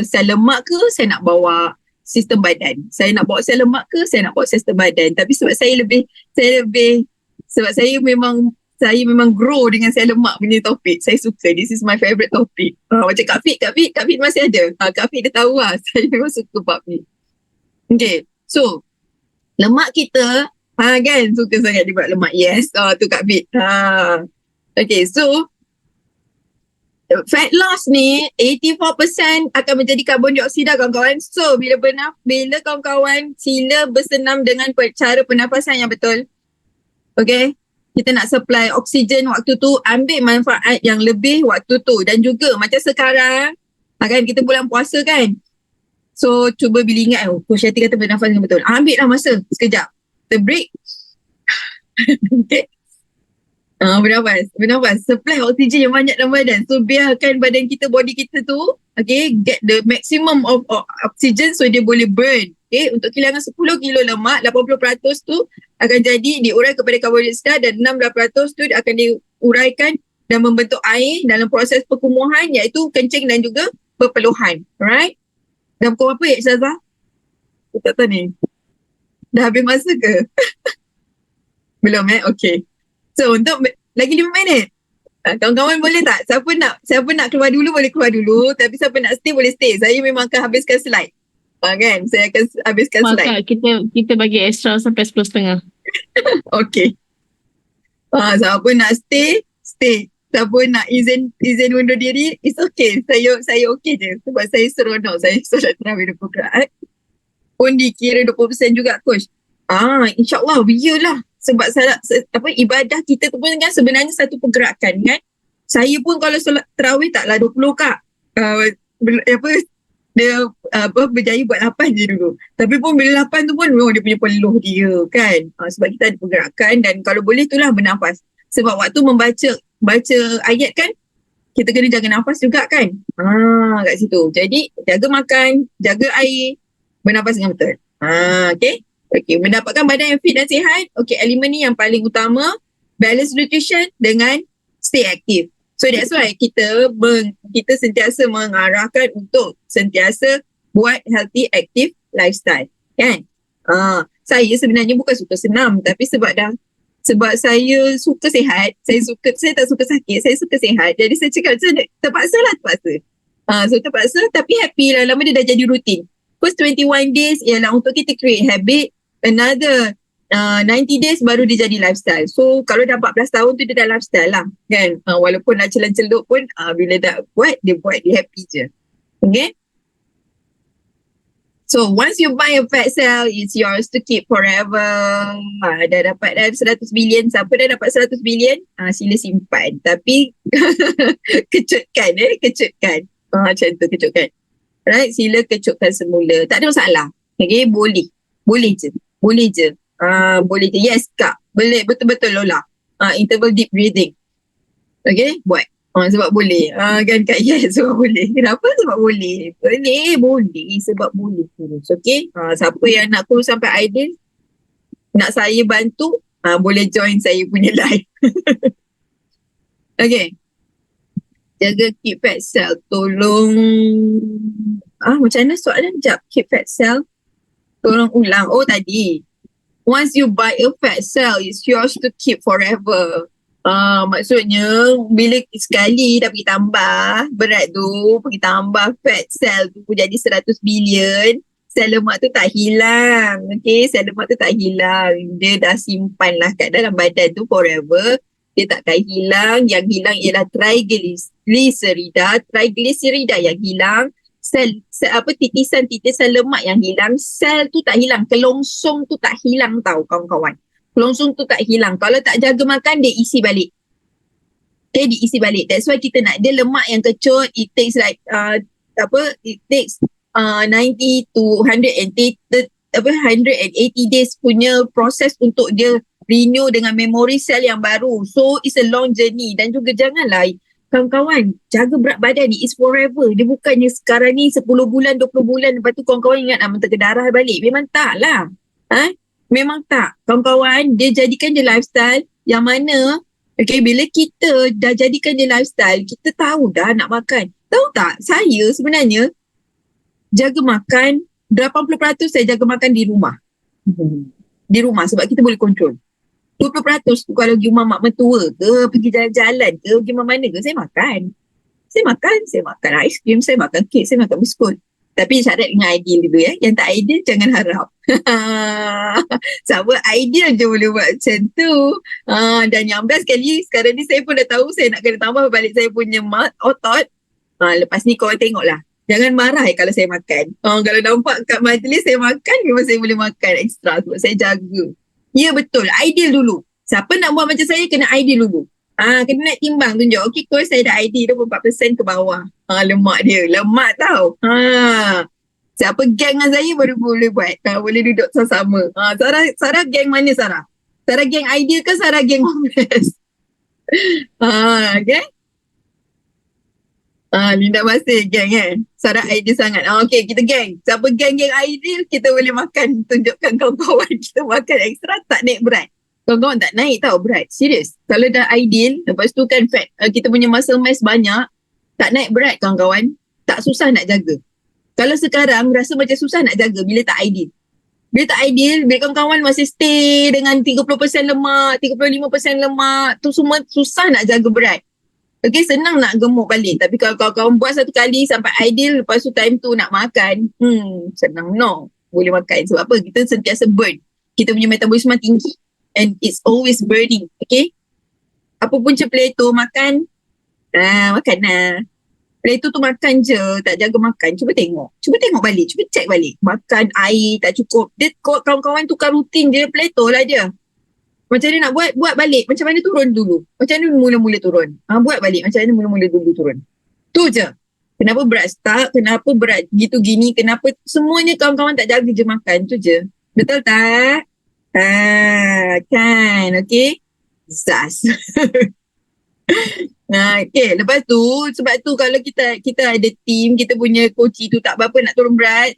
sel lemak ke, saya nak bawa sistem badan. Saya nak bawa sel lemak ke, saya nak bawa sistem badan. Tapi sebab sebab saya memang grow dengan sel lemak punya topik. Saya suka. This is my favourite topic. Macam Kak Fit masih ada. Kak Fit dia tahu lah. Saya memang suka bab ni. Okay. So, lemak kita, kan, suka sangat dia buat lemak. Yes. Tu Kak Fit. Okay. So, fat loss ni 84% akan menjadi karbon dioksida kawan-kawan. So, bila kawan-kawan sila bersenam dengan cara pernafasan yang betul. Okay. Kita nak supply oksigen waktu tu, ambil manfaat yang lebih waktu tu. Dan juga macam sekarang, kan kita bulan puasa kan. So cuba bila ingat, Coach Yati kata bernafas dengan betul. Ambil lah masa sekejap. Kita break. Okay. Bernafas. Supply oksigen yang banyak dalam badan. So biarkan badan kita, body kita tu, okay, get the maximum of oxygen so dia boleh burn. Okay, untuk kehilangan 10 kilo lemak, 80% tu akan jadi diurai kepada karbon dioksida dan 16% tu akan diuraikan dan membentuk air dalam proses perkumuhan iaitu kencing dan juga perpeluhan. Alright? Dah pukul berapa Syazah? Saya tak tahu ni. Dah habis masa ke? Belum Okay. So untuk lagi 5 minit. Kawan-kawan boleh tak? Siapa nak keluar dulu boleh keluar dulu. Tapi siapa nak stay boleh stay. Saya memang akan habiskan slide. Kan? Saya akan habiskan slide. Maka kita bagi extra sampai 10.30. Okay. Siapa nak stay. Siapa nak izin undur diri, it's okay. Saya okay je. Sebab saya seronok. Saya solat terawih 20 rakaat. Pun dikira 20% juga, Coach. InsyaAllah, biarlah. Sebab ibadah kita tu pun kan sebenarnya satu pergerakan kan. Saya pun kalau solat terawih taklah 20 kak. Dia berjaya buat 8 je dulu. Tapi pun bila 8 tu pun dia punya peluh dia kan. Sebab kita ada pergerakan dan kalau boleh itulah bernafas. Sebab waktu baca ayat kan, kita kena jaga nafas juga kan. Kat situ. Jadi jaga makan, jaga air, bernafas dengan betul. Okay. Okay, mendapatkan badan yang fit dan sihat. Okay, elemen ni yang paling utama. Balance nutrition dengan stay active. So that's why kita sentiasa mengarahkan untuk sentiasa buat healthy active lifestyle. Kan? Saya sebenarnya bukan suka senam. Tapi sebab saya suka sihat. Saya tak suka sakit. Saya suka sihat. Jadi saya cakap terpaksa. So terpaksa tapi happy lah. Lama dia dah jadi rutin. First 21 days ialah untuk kita create habit. Another 90 days baru dia jadi lifestyle. So kalau dah 14 tahun tu dia dah lifestyle lah kan. Walaupun nak celan-celup pun bila dah buat, dia happy je. Okay. So once you buy a fat cell, it's yours to keep forever. Dah dapat 100 bilion. Siapa dah dapat 100 bilion? Sila simpan. Tapi kecutkan. Macam tu kecutkan. Right, sila kecutkan semula. Tak ada masalah. Okay, boleh je. Boleh je. Yes kak. Boleh. Betul-betul Lola. Interval deep breathing. Okay. Buat. Sebab boleh. Kan kak. Yes. Sebab boleh. Kenapa? Sebab boleh. Boleh. Sebab boleh. Okay. Siapa yang nak kurus sampai ideal, nak saya bantu, boleh join saya punya live. Okay. Jaga keep fat cell. Tolong. Macam mana soalan? Sekejap. Keep fat cell. Tolong ulang. Oh tadi. Once you buy a fat cell, it's yours to keep forever. Maksudnya bila sekali dah pergi tambah berat tu, pergi tambah fat cell tu jadi 100 bilion, sel lemak tu tak hilang. Okay, sel lemak tu tak hilang. Dia dah simpan lah kat dalam badan tu forever. Dia takkan hilang. Yang hilang ialah triglycerida yang hilang. Sel apa, titisan lemak yang hilang. Sel tu tak hilang, kelongsong tu tak hilang tau kawan-kawan. Kelongsong tu tak hilang. Kalau tak jaga makan, dia isi balik. Okay, diisi balik. That's why kita nak dia lemak yang kecut. It takes like it takes 90 to 180 days punya proses untuk dia renew dengan memory cell yang baru. So it's a long journey. Dan juga janganlah kawan-kawan jaga berat badan ni is forever. Dia bukannya sekarang ni 10 bulan 20 bulan lepas tu kawan-kawan ingat nak mentega darah balik. Memang tak lah. Memang tak. Kawan-kawan, dia jadikan dia lifestyle yang mana bila kita dah jadikan dia lifestyle, kita tahu dah nak makan. Tahu tak, saya sebenarnya jaga makan 80% saya jaga makan di rumah. Di rumah sebab kita boleh kontrol. 20% tu kalau pergi rumah mak mentua ke, pergi jalan-jalan ke, pergi mana ke, saya makan. Saya makan aiskrim, saya makan kek, saya makan biskut. Tapi syarat dengan ideal dulu ya. Yang tak ideal jangan harap. Sama ideal je boleh buat macam tu. Dan yang best sekali, sekarang ni saya pun dah tahu saya nak kena tambah balik saya punya otot. Lepas ni korang tengoklah. Jangan marah kalau saya makan. Kalau nampak kat majlis saya makan, memang saya boleh makan ekstra sebab saya jaga. Ya betul, ideal dulu. Siapa nak buat macam saya, kena ideal dulu. Kena nak timbang tunjuk. Okay, coach saya dah ideal 24% ke bawah. Lemak dia. Lemak tau. Siapa geng dengan saya baru boleh buat. Boleh duduk sama-sama. Sarah geng mana Sarah? Sarah geng ideal ke Sarah geng homeless? Okay? Linda masih geng Sarah ideal sangat. Okay, kita geng. Siapa geng-geng ideal, kita boleh makan. Tunjukkan kawan-kawan kita makan ekstra, tak naik berat. Kawan-kawan tak naik tau berat. Serius. Kalau dah ideal, lepas tu kan fat, kita punya muscle mass banyak, tak naik berat kawan-kawan. Tak susah nak jaga. Kalau sekarang rasa macam susah nak jaga bila tak ideal. Bila tak ideal, bila kawan-kawan masih stay dengan 30% lemak, 35% lemak, tu semua susah nak jaga berat. Okay, senang nak gemuk balik. Tapi kalau kawan-kawan buat satu kali sampai ideal, lepas tu time tu nak makan, senang no. Boleh makan. Sebab apa? Kita sentiasa burn. Kita punya metabolisme tinggi. And it's always burning. Okay? Apa pun Plato makan, makan lah. Plato tu makan je, tak jaga makan. Cuba tengok balik. Cuba check balik. Makan air tak cukup. Dia kawan-kawan tukar rutin je. Plato lah dia. Macam mana nak buat balik. Macam mana turun dulu. Macam mana mula-mula turun. Buat balik. Macam mana mula-mula dulu turun. Tu je. Kenapa berat start, kenapa berat gitu gini, kenapa semuanya kawan-kawan tak jaga je makan. Tu je. Betul tak? Kan, okay. Zas. Okay, lepas tu, sebab tu kalau kita ada team, kita punya coach tu tak apa-apa nak turun berat,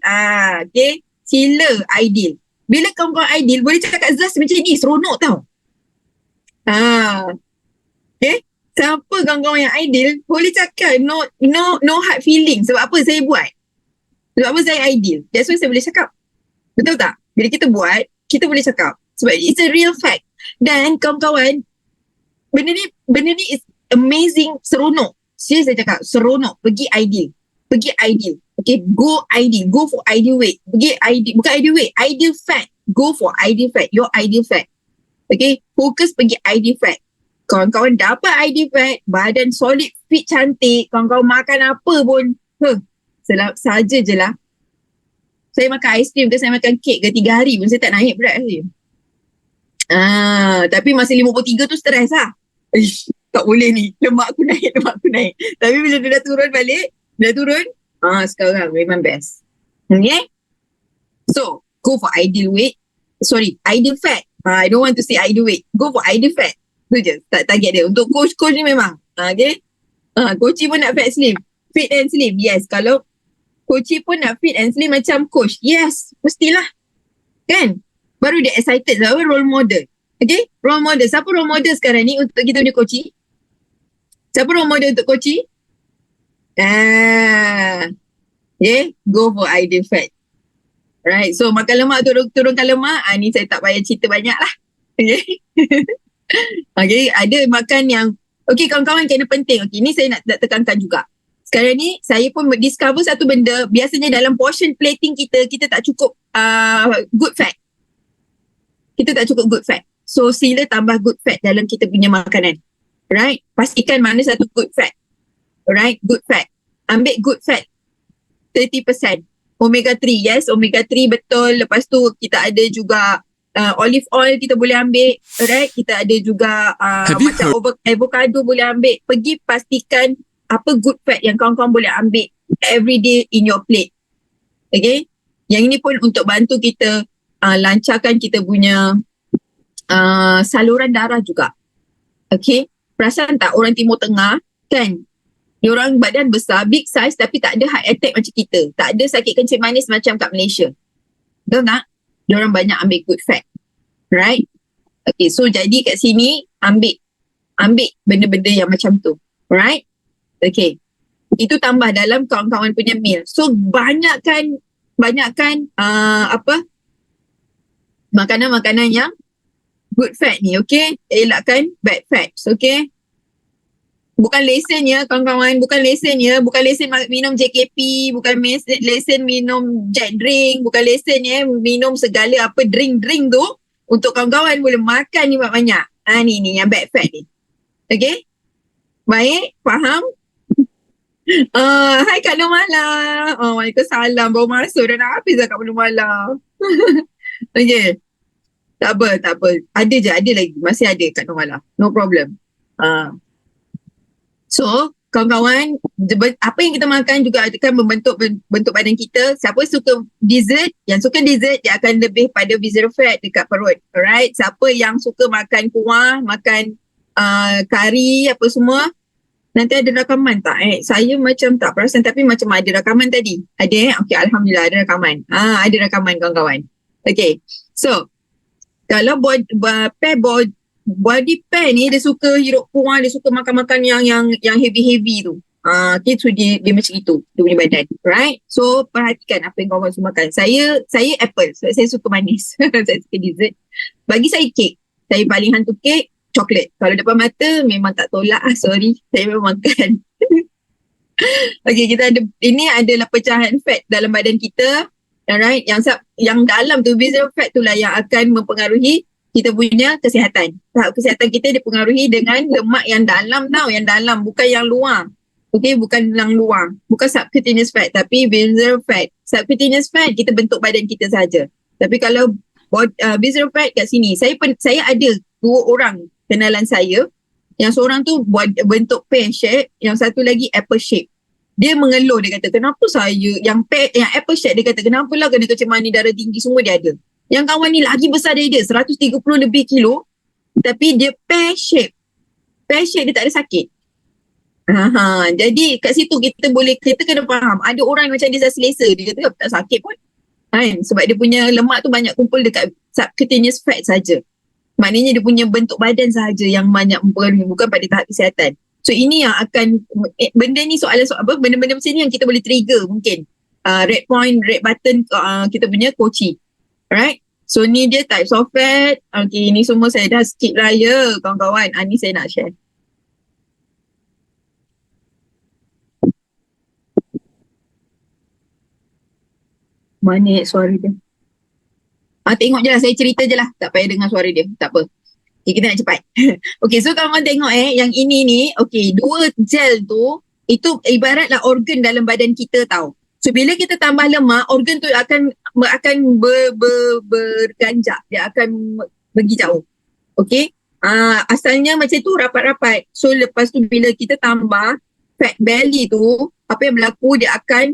okay, sila ideal. Bila kawan-kawan ideal, boleh cakap Zas macam ni, seronok tau. Okay, siapa kawan-kawan yang ideal, boleh cakap no hard feeling. Sebab apa saya buat? Sebab apa saya ideal? That's why saya boleh cakap. Betul tak? Bila kita buat, kita boleh cakap. Sebab it's a real fact. Dan kawan-kawan, benda ni is amazing, seronok. Serius saya cakap, seronok. Pergi ideal. Okay, go ideal. Go for ideal weight. Pergi ideal, bukan ideal weight, ideal fat. Go for ideal fat. Your ideal fat. Okay, fokus pergi ideal fat. Kawan-kawan dapat ideal fat, badan solid, fit, cantik. Kawan-kawan makan apa pun, saja je lah. Saya makan aiskrim ke, saya makan kek ke 3 hari pun saya tak naik berat saya. Tapi masa 53 tu stres lah. Tak boleh ni. Lemak aku naik. Tapi bila dia dah turun balik, sekarang memang best. Okay? So, go for ideal weight. Sorry, ideal fat. I don't want to say ideal weight. Go for ideal fat. Tu je, tak target dia. Untuk coach ni memang. Okay? Coach pun nak fat slim. Fit and slim. Yes, kalau coach pun nak fit and slim macam coach. Yes, mestilah. Kan? Baru dia excited. Sebab role model. Okay? Role model. Siapa role model sekarang ni untuk kita punya coach? Siapa role model untuk coach? Okay? Go for ideal fat. Right. So makan lemak, turunkan lemak. Ni saya tak payah cerita banyak lah. Okay. Okay. Ada makan yang, okay kawan-kawan kena penting. Okay, ni saya nak tekankan juga. Sekarang ni saya pun discover satu benda. Biasanya dalam portion plating kita tak cukup good fat. Kita tak cukup good fat. So sila tambah good fat dalam kita punya makanan. Right. Pastikan mana satu good fat. Alright. Good fat. Ambil good fat 30%. Omega 3, yes, omega 3 betul. Lepas tu kita ada juga olive oil kita boleh ambil, alright. Kita ada juga macam avocado boleh ambil. Pergi pastikan apa good fat yang kawan-kawan boleh ambil every day in your plate. Okay. Yang ini pun untuk bantu kita lancarkan kita punya saluran darah juga. Okay. Perasan tak orang Timur Tengah kan? Diorang badan besar, big size tapi tak ada heart attack macam kita. Tak ada sakit kencing manis macam kat Malaysia. Betul tak? Diorang banyak ambil good fat. Right? Okay, so jadi kat sini ambil benda-benda yang macam tu. Right? Okay. Itu tambah dalam kawan-kawan punya meal. So banyakkan makanan-makanan yang good fat ni, okay? Elakkan bad fats, okay? Bukan lesen ya kawan-kawan, bukan lesen minum JKP, bukan lesen minum Jack drink, bukan lesen ya minum segala apa drink tu untuk kawan-kawan boleh makan ni banyak. Ni yang bad fat ni. Okay? Baik, faham? Hai Kak Nurmala. Waalaikumsalam, baru masuk dah nak habis dah Kak Nurmala. Okay. Tak apa. Ada lagi, masih ada Kak Nurmala. No problem. So, kawan-kawan, apa yang kita makan juga akan membentuk bentuk badan kita. Siapa suka dessert, yang suka dessert, dia akan lebih pada visceral fat dekat perut. Alright? Siapa yang suka makan kuah, makan kari, apa semua, nanti ada rakaman tak? Saya macam tak perasan, tapi macam ada rakaman tadi. Ada Okay, Alhamdulillah ada rakaman. Ada rakaman kawan-kawan. Okay. So, kalau body pair ni dia suka hirup kuah, dia suka makan-makan yang heavy tu. Okay, so dia macam itu, dia punya badan. Right? So, perhatikan apa yang kawan-kawan semua makan. Saya apple, sebab saya suka manis. Saya suka dessert. Bagi saya kek. Saya paling hantu kek, coklat. Kalau depan mata, memang tak tolak. Sorry, saya memang makan. Okay, kita ada, ini adalah pecahan fat dalam badan kita. Alright, yang dalam tu, visceral fat tu lah yang akan mempengaruhi kita punya kesihatan. Tahap kesihatan kita dipengaruhi dengan lemak yang dalam tau, yang dalam, bukan yang luar. Okay, bukan yang luar. Bukan subcutaneous fat, tapi visceral fat. Subcutaneous fat, kita bentuk badan kita saja. Tapi kalau visceral fat kat sini, saya ada 2 orang kenalan saya, yang seorang tu buat bentuk pear shape, yang satu lagi apple shape. Dia mengeluh, dia kata, kenapa saya, yang apple shape, dia kata, kenapa lah kena kencing manis, darah tinggi, semua dia ada. Yang kawan ni lagi besar dari dia, 130 lebih kilo. Tapi dia pear shape. Pear shape dia tak ada sakit. Jadi kat situ kita kena faham. Ada orang macam dia selesa, dia kata tak sakit pun. Sebab dia punya lemak tu banyak kumpul dekat subcutaneous fat saja. Maknanya dia punya bentuk badan sahaja yang banyak mempengaruhi, bukan pada tahap kesihatan. So ini yang akan, benda ni soalan apa, benda-benda macam ni yang kita boleh trigger mungkin. Red point, red button kita punya koci. Alright. So ni dia types of fat. Okay, ni semua saya dah skip lah ya kawan-kawan. Ni saya nak share. Mana suara dia? Tengok je lah, saya cerita je lah. Tak payah dengar suara dia. Tak apa. Okay, kita nak cepat. Okay, so kawan-kawan tengok yang ini ni. Okay, 2 gel tu, itu ibaratlah organ dalam badan kita tau. So bila kita tambah lemak, organ tu akan berganjak, dia akan pergi jauh. Okay, asalnya macam tu rapat-rapat. So lepas tu bila kita tambah fat belly tu, apa yang berlaku, dia akan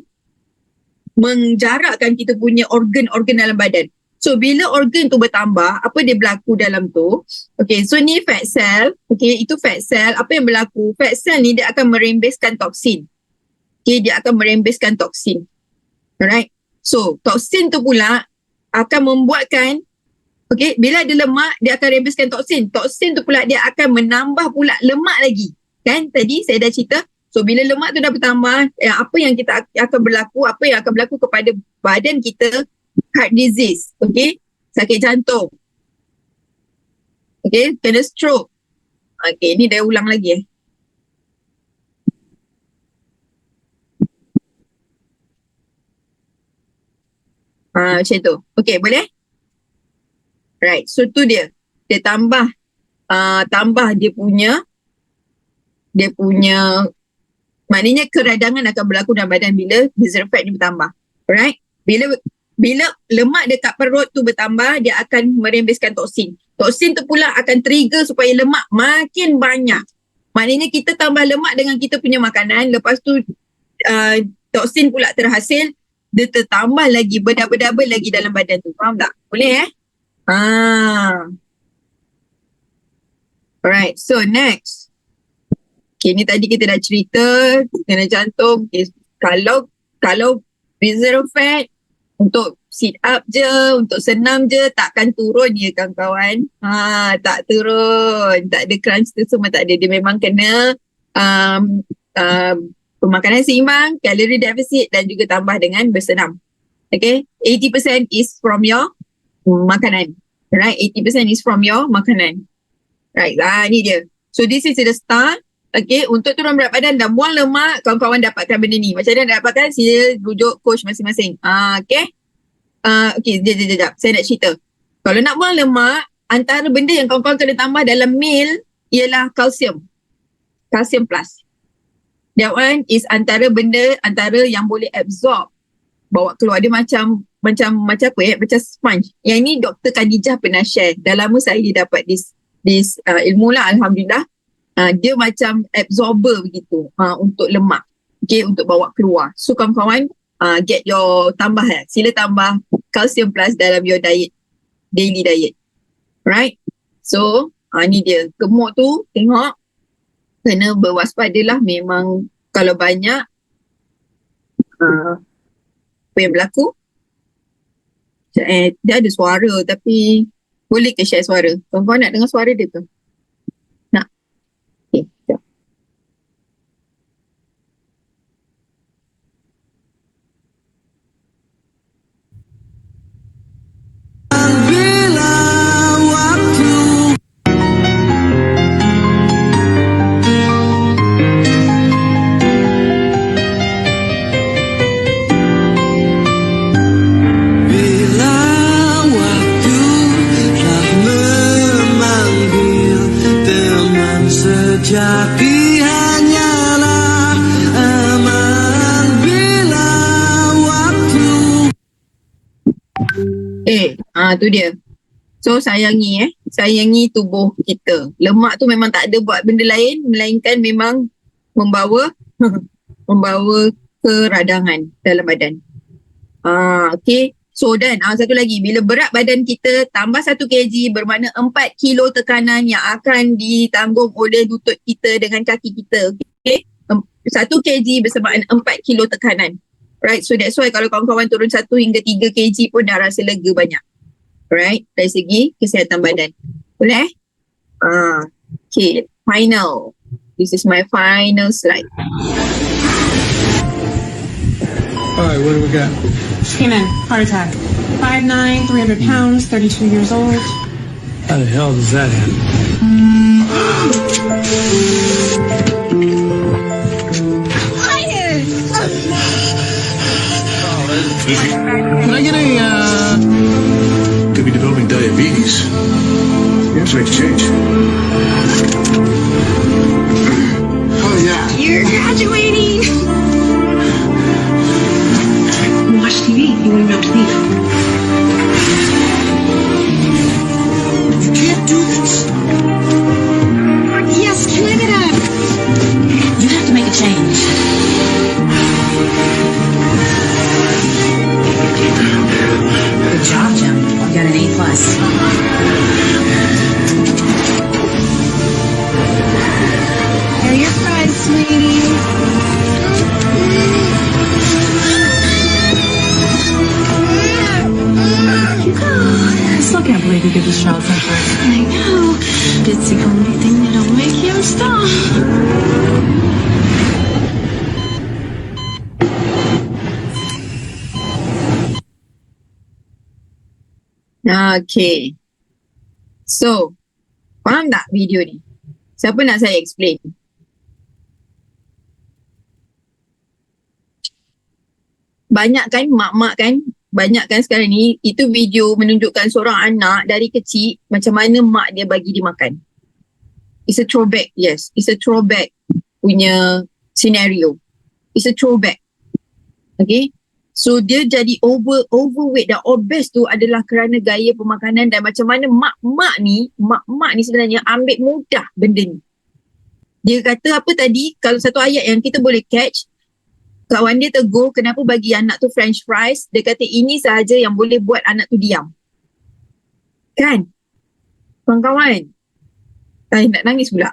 menjarakkan kita punya organ-organ dalam badan. So bila organ tu bertambah, apa dia berlaku dalam tu? Okay, so ni fat cell. Okay, itu fat cell. Apa yang berlaku? Fat cell ni dia akan merembeskan toksin. Okay, dia akan merembeskan toksin. Alright. So, toksin tu pula akan membuatkan, okay, bila ada lemak, dia akan rembeskan toksin. Toksin tu pula dia akan menambah pula lemak lagi. Kan? Tadi saya dah cerita. So, bila lemak tu dah bertambah, apa yang kita akan berlaku, apa yang akan berlaku kepada badan kita, heart disease, okay, sakit jantung, okay, kena stroke. Okay, ni dah ulang lagi macam tu. Okay, boleh? Right, so tu dia. Dia tambah dia punya maknanya keradangan akan berlaku dalam badan bila basal fat ni bertambah. Alright? Bila lemak dekat perut tu bertambah, dia akan merembeskan toksin. Toksin tu pula akan trigger supaya lemak makin banyak. Maknanya kita tambah lemak dengan kita punya makanan, lepas tu toksin pula terhasil, dia tertambah lagi, berdouble-double lagi dalam badan tu. Faham tak? Boleh Alright, so next. Okay, ni tadi kita dah cerita kena jantung. Okay, kalau basal fat untuk sit up je, untuk senam je, takkan turun ya kawan-kawan. Tak turun. Tak ada crunch tu semua tak ada. Dia memang kena pemakanan seimbang, calorie deficit dan juga tambah dengan bersenam. Okay, 80% is from your makanan. Right, 80% is from your makanan. Right, ni dia. So this is the start. Okay, untuk turun berat badan dan buang lemak, kawan-kawan dapatkan benda ni. Macam mana dapatkan? Sila rujuk coach masing-masing. Okay. Okay, sekejap. Saya nak cerita. Kalau nak buang lemak, antara benda yang kawan-kawan kena tambah dalam meal ialah kalsium. Kalsium plus. That one is antara yang boleh absorb. Bawa keluar. Dia macam apa macam sponge. Yang ni Dr. Khadijah pernah share. Dah lama saya dapat this ilmu lah, Alhamdulillah. Dia macam absorber begitu untuk lemak. Okay, untuk bawa keluar. So kawan-kawan, get your tambah sila tambah calcium plus dalam your diet, daily diet. Right? So, ni dia. Gemuk tu, tengok, kena berwaspadalah. Memang kalau banyak, apa yang berlaku? Dia ada suara tapi boleh ke share suara? Kawan-kawan nak dengar suara dia ke? Nak? Okay, sekejap. Sejati hanyalah aman bila waktu. Tu dia. So sayangi tubuh kita. Lemak tu memang tak ada buat benda lain melainkan memang membawa keradangan dalam badan. Okay. So dan satu lagi, bila berat badan kita tambah 1 kg bermakna 4 kilo tekanan yang akan ditanggung oleh lutut kita dengan kaki kita. Okay. 1 kg bersamaan 4 kilo tekanan. Right, so that's why kalau kawan-kawan turun 1 hingga 3 kg pun dah rasa lega banyak. Right, dari segi kesihatan badan. Boleh? Okay, final. This is my final slide. Alright, what do we got? She came in, heart attack. 5'9", 300 pounds, 32 years old. How the hell does that happen? Can I get could be developing diabetes. You have to make a change. Oh yeah. You're graduating! Watch TV. You wouldn't know to leave. You can't do this. Yes, Canada! You have to make a change. Okay. So, faham tak video ni? Siapa nak saya explain? Banyak kan mak-mak kan? Banyak kan sekarang ni, itu video menunjukkan seorang anak dari kecil macam mana mak dia bagi dia makan. It's a throwback, yes. It's a throwback punya scenario. It's a throwback. Okay? So dia jadi overweight dan obese tu adalah kerana gaya pemakanan dan macam mana mak-mak ni sebenarnya ambil mudah benda ni. Dia kata apa tadi, kalau satu ayat yang kita boleh catch, kawan dia tegur kenapa bagi anak tu french fries, dia kata ini sahaja yang boleh buat anak tu diam. Kan? Kawan-kawan. Nak nangis pula.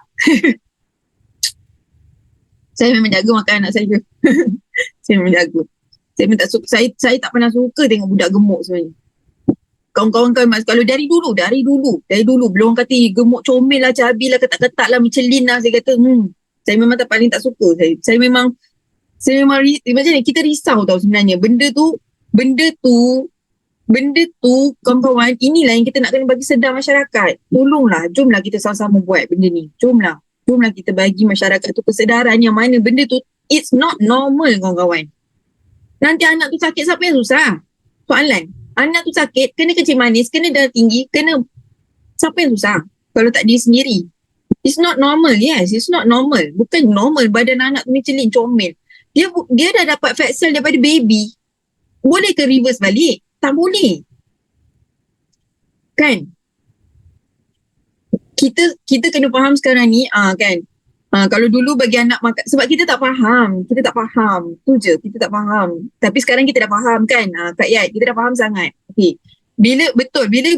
Saya memang jaga makan anak saya. Saya memang jaga. Saya memang tak suka, saya tak pernah suka tengok budak gemuk sebenarnya. Kawan-kawan kalau dari dulu belum kata gemuk comel lah, cabi lah, ketak-ketak lah, Michelin lah, saya kata saya memang paling tak suka. Saya memang macam ni, kita risau tau sebenarnya benda tu kawan-kawan, inilah yang kita nak kena bagi sedar masyarakat. Tolonglah, jomlah kita sama-sama buat benda ni. Jomlah kita bagi masyarakat tu kesedaran yang mana benda tu it's not normal kawan-kawan. Nanti anak tu sakit, siapa yang susah? Soalan. Anak tu sakit, kena kencing manis, kena darah tinggi, siapa yang susah? Kalau tak dia sendiri. It's not normal, yes. It's not normal. Bukan normal badan anak tu Michelin, comel. Dia dah dapat fat cell daripada baby. Boleh ke reverse balik? Tak boleh. Kan? Kita kena faham sekarang ni, kan? Kalau dulu bagi anak makan, sebab kita tak faham. Tu je, kita tak faham. Tapi sekarang kita dah faham kan, Kak Yat, kita dah faham sangat. Okay. Bila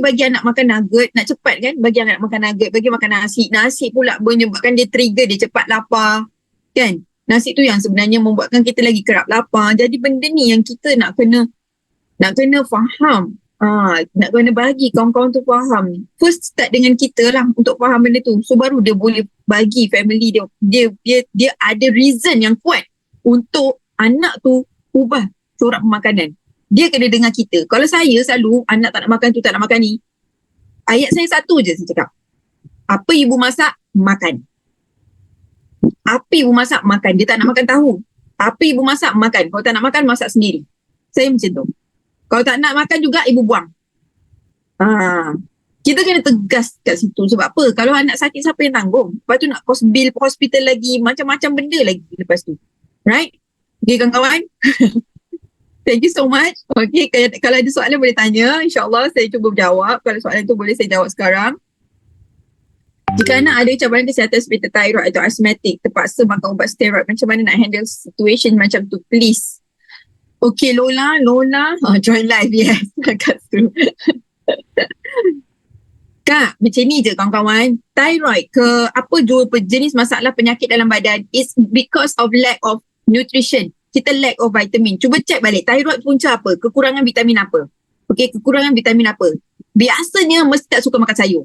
bagi anak makan nugget, nak cepat kan bagi anak makan nugget, bagi makan nasi pula menyebabkan dia trigger, dia cepat lapar. Kan? Nasi tu yang sebenarnya membuatkan kita lagi kerap lapar. Jadi benda ni yang kita nak kena faham. Nak kena bagi kawan-kawan tu faham. First start dengan kita lah untuk faham benda tu. So baru dia boleh bagi family dia ada reason yang kuat untuk anak tu ubah corak pemakanan. Dia kena dengar kita. Kalau saya selalu anak tak nak makan tu, tak nak makan ni, ayat saya satu je saya cakap. Apa ibu masak? Makan. Apa ibu masak? Makan. Dia tak nak makan tahu. Apa ibu masak? Makan. Kalau tak nak makan, masak sendiri. Saya macam tu. Kalau tak nak makan juga, ibu buang. Kita kena tegas kat situ. Sebab apa? Kalau anak sakit, siapa yang tanggung? Lepas tu nak cost bill hospital lagi, macam-macam benda lagi lepas tu. Right? Okay, kawan-kawan? Thank you so much. Okay, kalau ada soalan boleh tanya. InsyaAllah saya cuba jawab. Kalau soalan tu boleh saya jawab sekarang. Jika anak ada cabaran kesihatan seperti thyroid atau asmatik, terpaksa makan ubat steroid, macam mana nak handle situation macam tu? Please. Okay, Lola, join live, yes. Kat tu. Kak, macam ni je kawan-kawan. Thyroid ke apa jua jenis masalah penyakit dalam badan is because of lack of nutrition. Kita lack of vitamin. Cuba check balik. Thyroid punca apa? Kekurangan vitamin apa? Okay, kekurangan vitamin apa? Biasanya mesti tak suka makan sayur.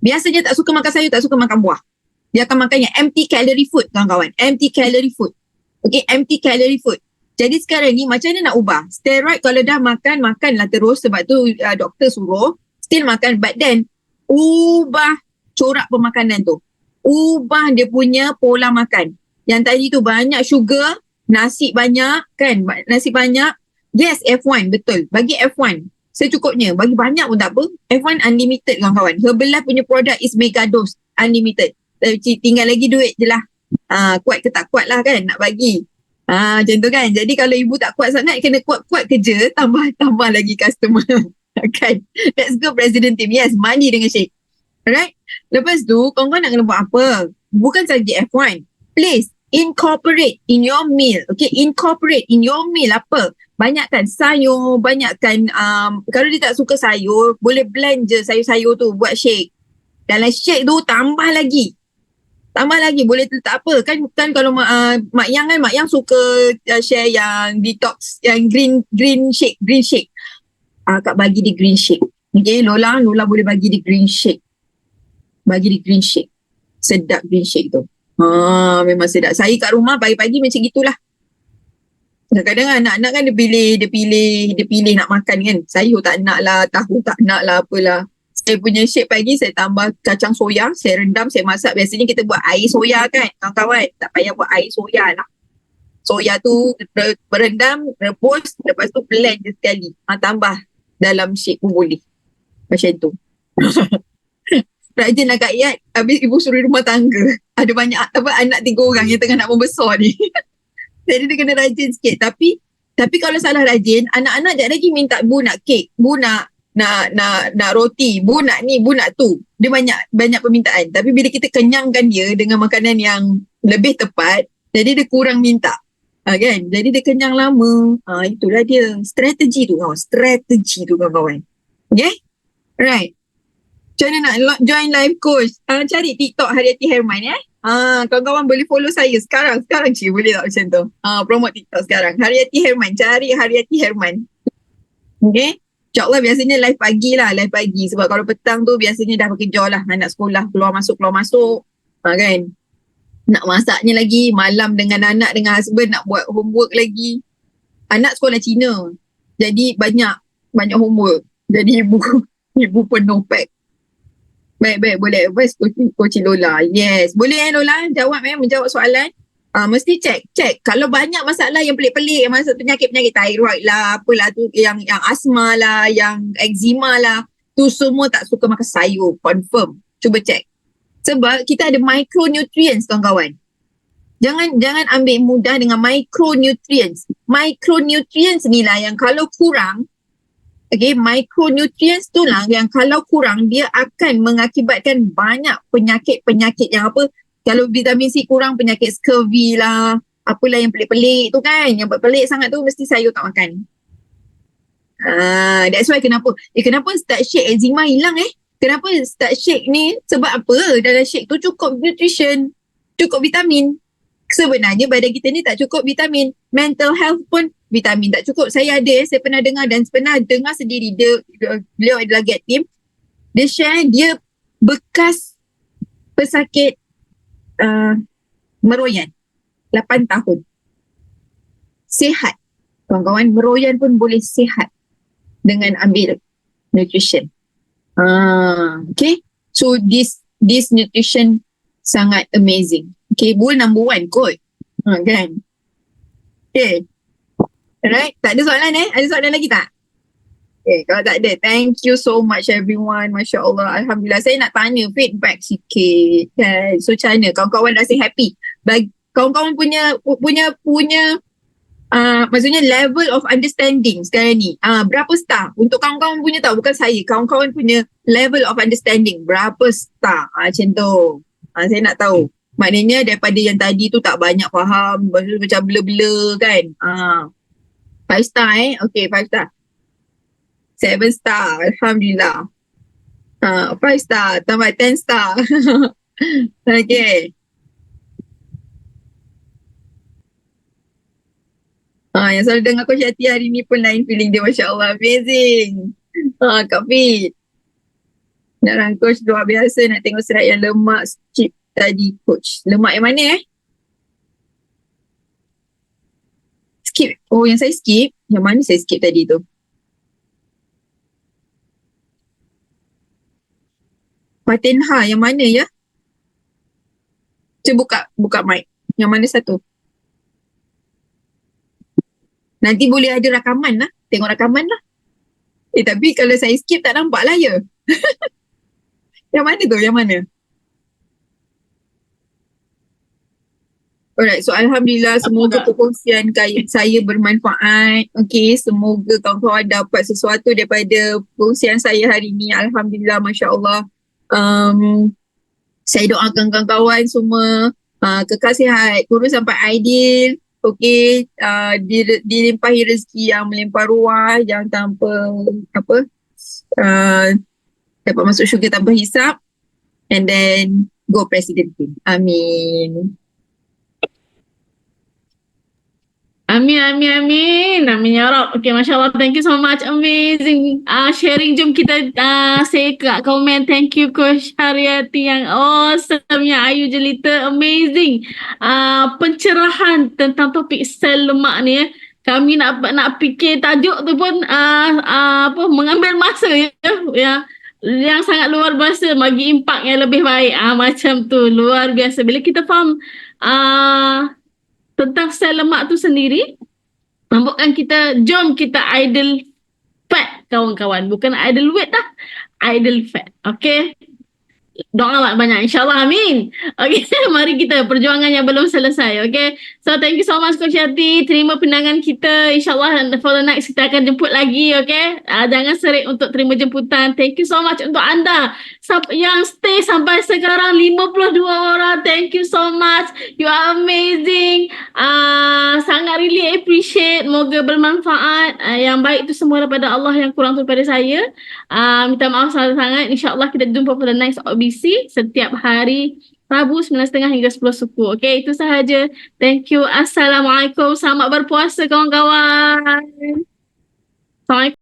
Biasanya tak suka makan sayur, tak suka makan buah. Dia akan makan yang empty calorie food, kawan-kawan. Empty calorie food. Okay, empty calorie food. Jadi sekarang ni macam mana nak ubah? Steroid kalau dah makanlah terus, sebab tu doktor suruh. Still makan, but then ubah corak pemakanan tu. Ubah dia punya pola makan. Yang tadi tu banyak sugar, nasi banyak kan? Nasi banyak. Yes, F1, betul. Bagi F1 secukupnya, bagi banyak pun tak apa. F1 unlimited kawan-kawan. Herbalife punya produk is mega dose, unlimited. Tinggal lagi duit je lah. Kuat ke tak kuat lah kan nak bagi. Macam tu kan. Jadi kalau ibu tak kuat sangat, kena kuat-kuat kerja, tambah lagi customer. Kan. Let's go President Team. Yes, money dengan shake. Alright. Lepas tu, kawan-kawan nak kena buat apa? Bukan saja F1. Please, incorporate in your meal. Okay, incorporate in your meal apa? Banyakkan sayur, banyakkan, kalau dia tak suka sayur, boleh blend je sayur-sayur tu buat shake. Dalam shake tu, tambah lagi, boleh letak apa? Kan kalau Mak Yang suka share yang detox, yang green shake. Kak bagi di green shake. Okay, Lola boleh bagi di green shake. Sedap green shake tu. Memang sedap. Saya kat rumah pagi-pagi macam gitulah. Kadang-kadang anak-anak kan dia pilih nak makan kan. Sayur tak nak lah, tahu tak nak lah, apalah. Saya punya shake pagi saya tambah kacang soya, saya rendam, saya masak. Biasanya kita buat air soya kan, kawan-kawan. Tak payah buat air soya lah. Soya tu berendam, rebus, lepas tu blend je sekali. Tambah dalam shake pun boleh. Macam tu. Rajin lah Kak Iyat. Habis ibu suruh rumah tangga. Ada banyak anak 3 orang yang tengah nak membesar ni. Jadi dia kena rajin sikit. Tapi kalau salah rajin, anak-anak sekejap lagi minta bu nak kek, bu nak roti, bu nak ni, bu nak tu. Dia banyak permintaan. Tapi bila kita kenyangkan dia dengan makanan yang lebih tepat, jadi dia kurang minta. Kan? Jadi dia kenyang lama. Itulah dia. Strategi tu kawan-kawan. Okay? Right. Macam mana nak join live coach? Cari TikTok Haryati Herman kawan-kawan boleh follow saya sekarang cik boleh tak macam tu? Promote TikTok sekarang. Haryati Herman, cari Haryati Herman. Okay? InsyaAllah biasanya live pagi lah, sebab kalau petang tu biasanya dah bekerja lah, anak sekolah keluar masuk. Kan? Nak masaknya lagi, malam dengan anak dengan husband nak buat homework lagi. Anak sekolah Cina. Jadi banyak homework. Jadi ibu penuh pack. Baik, boleh advice Coach Lola. Yes. Boleh Lola? Jawab menjawab soalan. Mesti check. Kalau banyak masalah yang pelik-pelik, masalah penyakit-penyakit thyroid lah, apalah tu, yang asma lah, yang eczema lah, tu semua tak suka makan sayur. Confirm. Cuba check. Sebab kita ada micronutrients kawan-kawan. Jangan ambil mudah dengan micronutrients. Micronutrients ni lah yang kalau kurang, okay, micronutrients tu lah yang kalau kurang dia akan mengakibatkan banyak penyakit-penyakit yang apa, kalau vitamin C kurang penyakit scurvy lah, apalah yang pelik-pelik tu kan, yang pelik sangat tu mesti sayur tak makan. That's why kenapa start shake eczema hilang kenapa start shake ni, sebab apa, dalam shake tu cukup nutrition, cukup vitamin. Sebenarnya badan kita ni tak cukup vitamin. Mental health pun vitamin tak cukup. Saya pernah dengar dan pernah dengar sendiri, beliau adalah GET team. Dia share dia bekas pesakit meroyan 8 tahun. Sihat. Kawan-kawan, meroyan pun boleh sihat dengan ambil nutrition. Okay. So this nutrition sangat amazing. Okay, bull number 1 kot. Kan? Okay. Alright, tak ada soalan Ada soalan lagi tak? Okay, kalau tak ada, thank you so much everyone. Masya Allah, Alhamdulillah. Saya nak tanya feedback sikit. Okay. So macam mana? Kawan-kawan rasa happy? Kawan-kawan punya maksudnya level of understanding sekarang ni. Berapa star? Untuk kawan-kawan punya tahu, bukan saya. Kawan-kawan punya level of understanding. Berapa star? Macam tu. Saya nak tahu. Maknanya daripada yang tadi tu tak banyak faham, macam blur-blur kan. 5 star Okay, 5 star. 7 star. Alhamdulillah. 5 star. Tambah 10 star. Okay. Yang selalu dengar Coach Yati hari ni pun lain feeling dia. Masya Allah. Amazing. Kak Fit. Nak rang Coach luar biasa. Nak tengok serat yang lemak skip tadi Coach. Lemak yang mana skip. Oh, yang saya skip. Yang mana saya skip tadi tu? Fatinha yang mana ya? Cuba buka mic. Yang mana satu? Nanti boleh ada rakaman lah. Tengok rakaman lah. Tapi kalau saya skip tak nampak lah ya. Yang mana tu? Yang mana? Alright, so Alhamdulillah semoga perkongsian saya bermanfaat. Okay, semoga kawan-kawan dapat sesuatu daripada perkongsian saya hari ni. Alhamdulillah, Masya Allah. Saya doakan kawan-kawan semua kekal sihat, kurus sampai ideal. Okay, dilimpahi rezeki yang melimpah ruah, yang tanpa dapat masuk syurga tanpa hisap. And then go President Team. Amin. Amin ya Rab. Okay, Masya Allah. Thank you so much. Amazing sharing. Jom kita say kat komen. Thank you Coach Haryati yang awesome-nya Ayu Jelita. Amazing. Pencerahan tentang topik sel lemak ni kami nak fikir tajuk tu pun apa mengambil masa ya yang sangat luar biasa bagi impak yang lebih baik macam tu luar biasa bila kita faham tentang sel lemak tu sendiri membuatkan kita jom kita idle fat kawan-kawan bukan idle weight dah idle fat okay. Doa banyak insyaAllah amin. Okay, mari kita perjuangan yang belum selesai. Okay, so thank you so much Coach Yati. Terima pinangan kita. InsyaAllah for the next kita akan jemput lagi. Okay, jangan serik untuk terima jemputan. Thank you so much untuk anda yang stay sampai sekarang 52 orang. Thank you so much. You are amazing. Sangat really appreciate. Moga bermanfaat. Yang baik itu semua daripada Allah, yang kurang tu daripada saya. Minta maaf sangat-sangat. InsyaAllah kita jumpa pada next OBC setiap hari Rabu 9.30 hingga 10 suku. Okay, itu sahaja. Thank you. Assalamualaikum. Selamat berpuasa kawan-kawan. Assalamualaikum.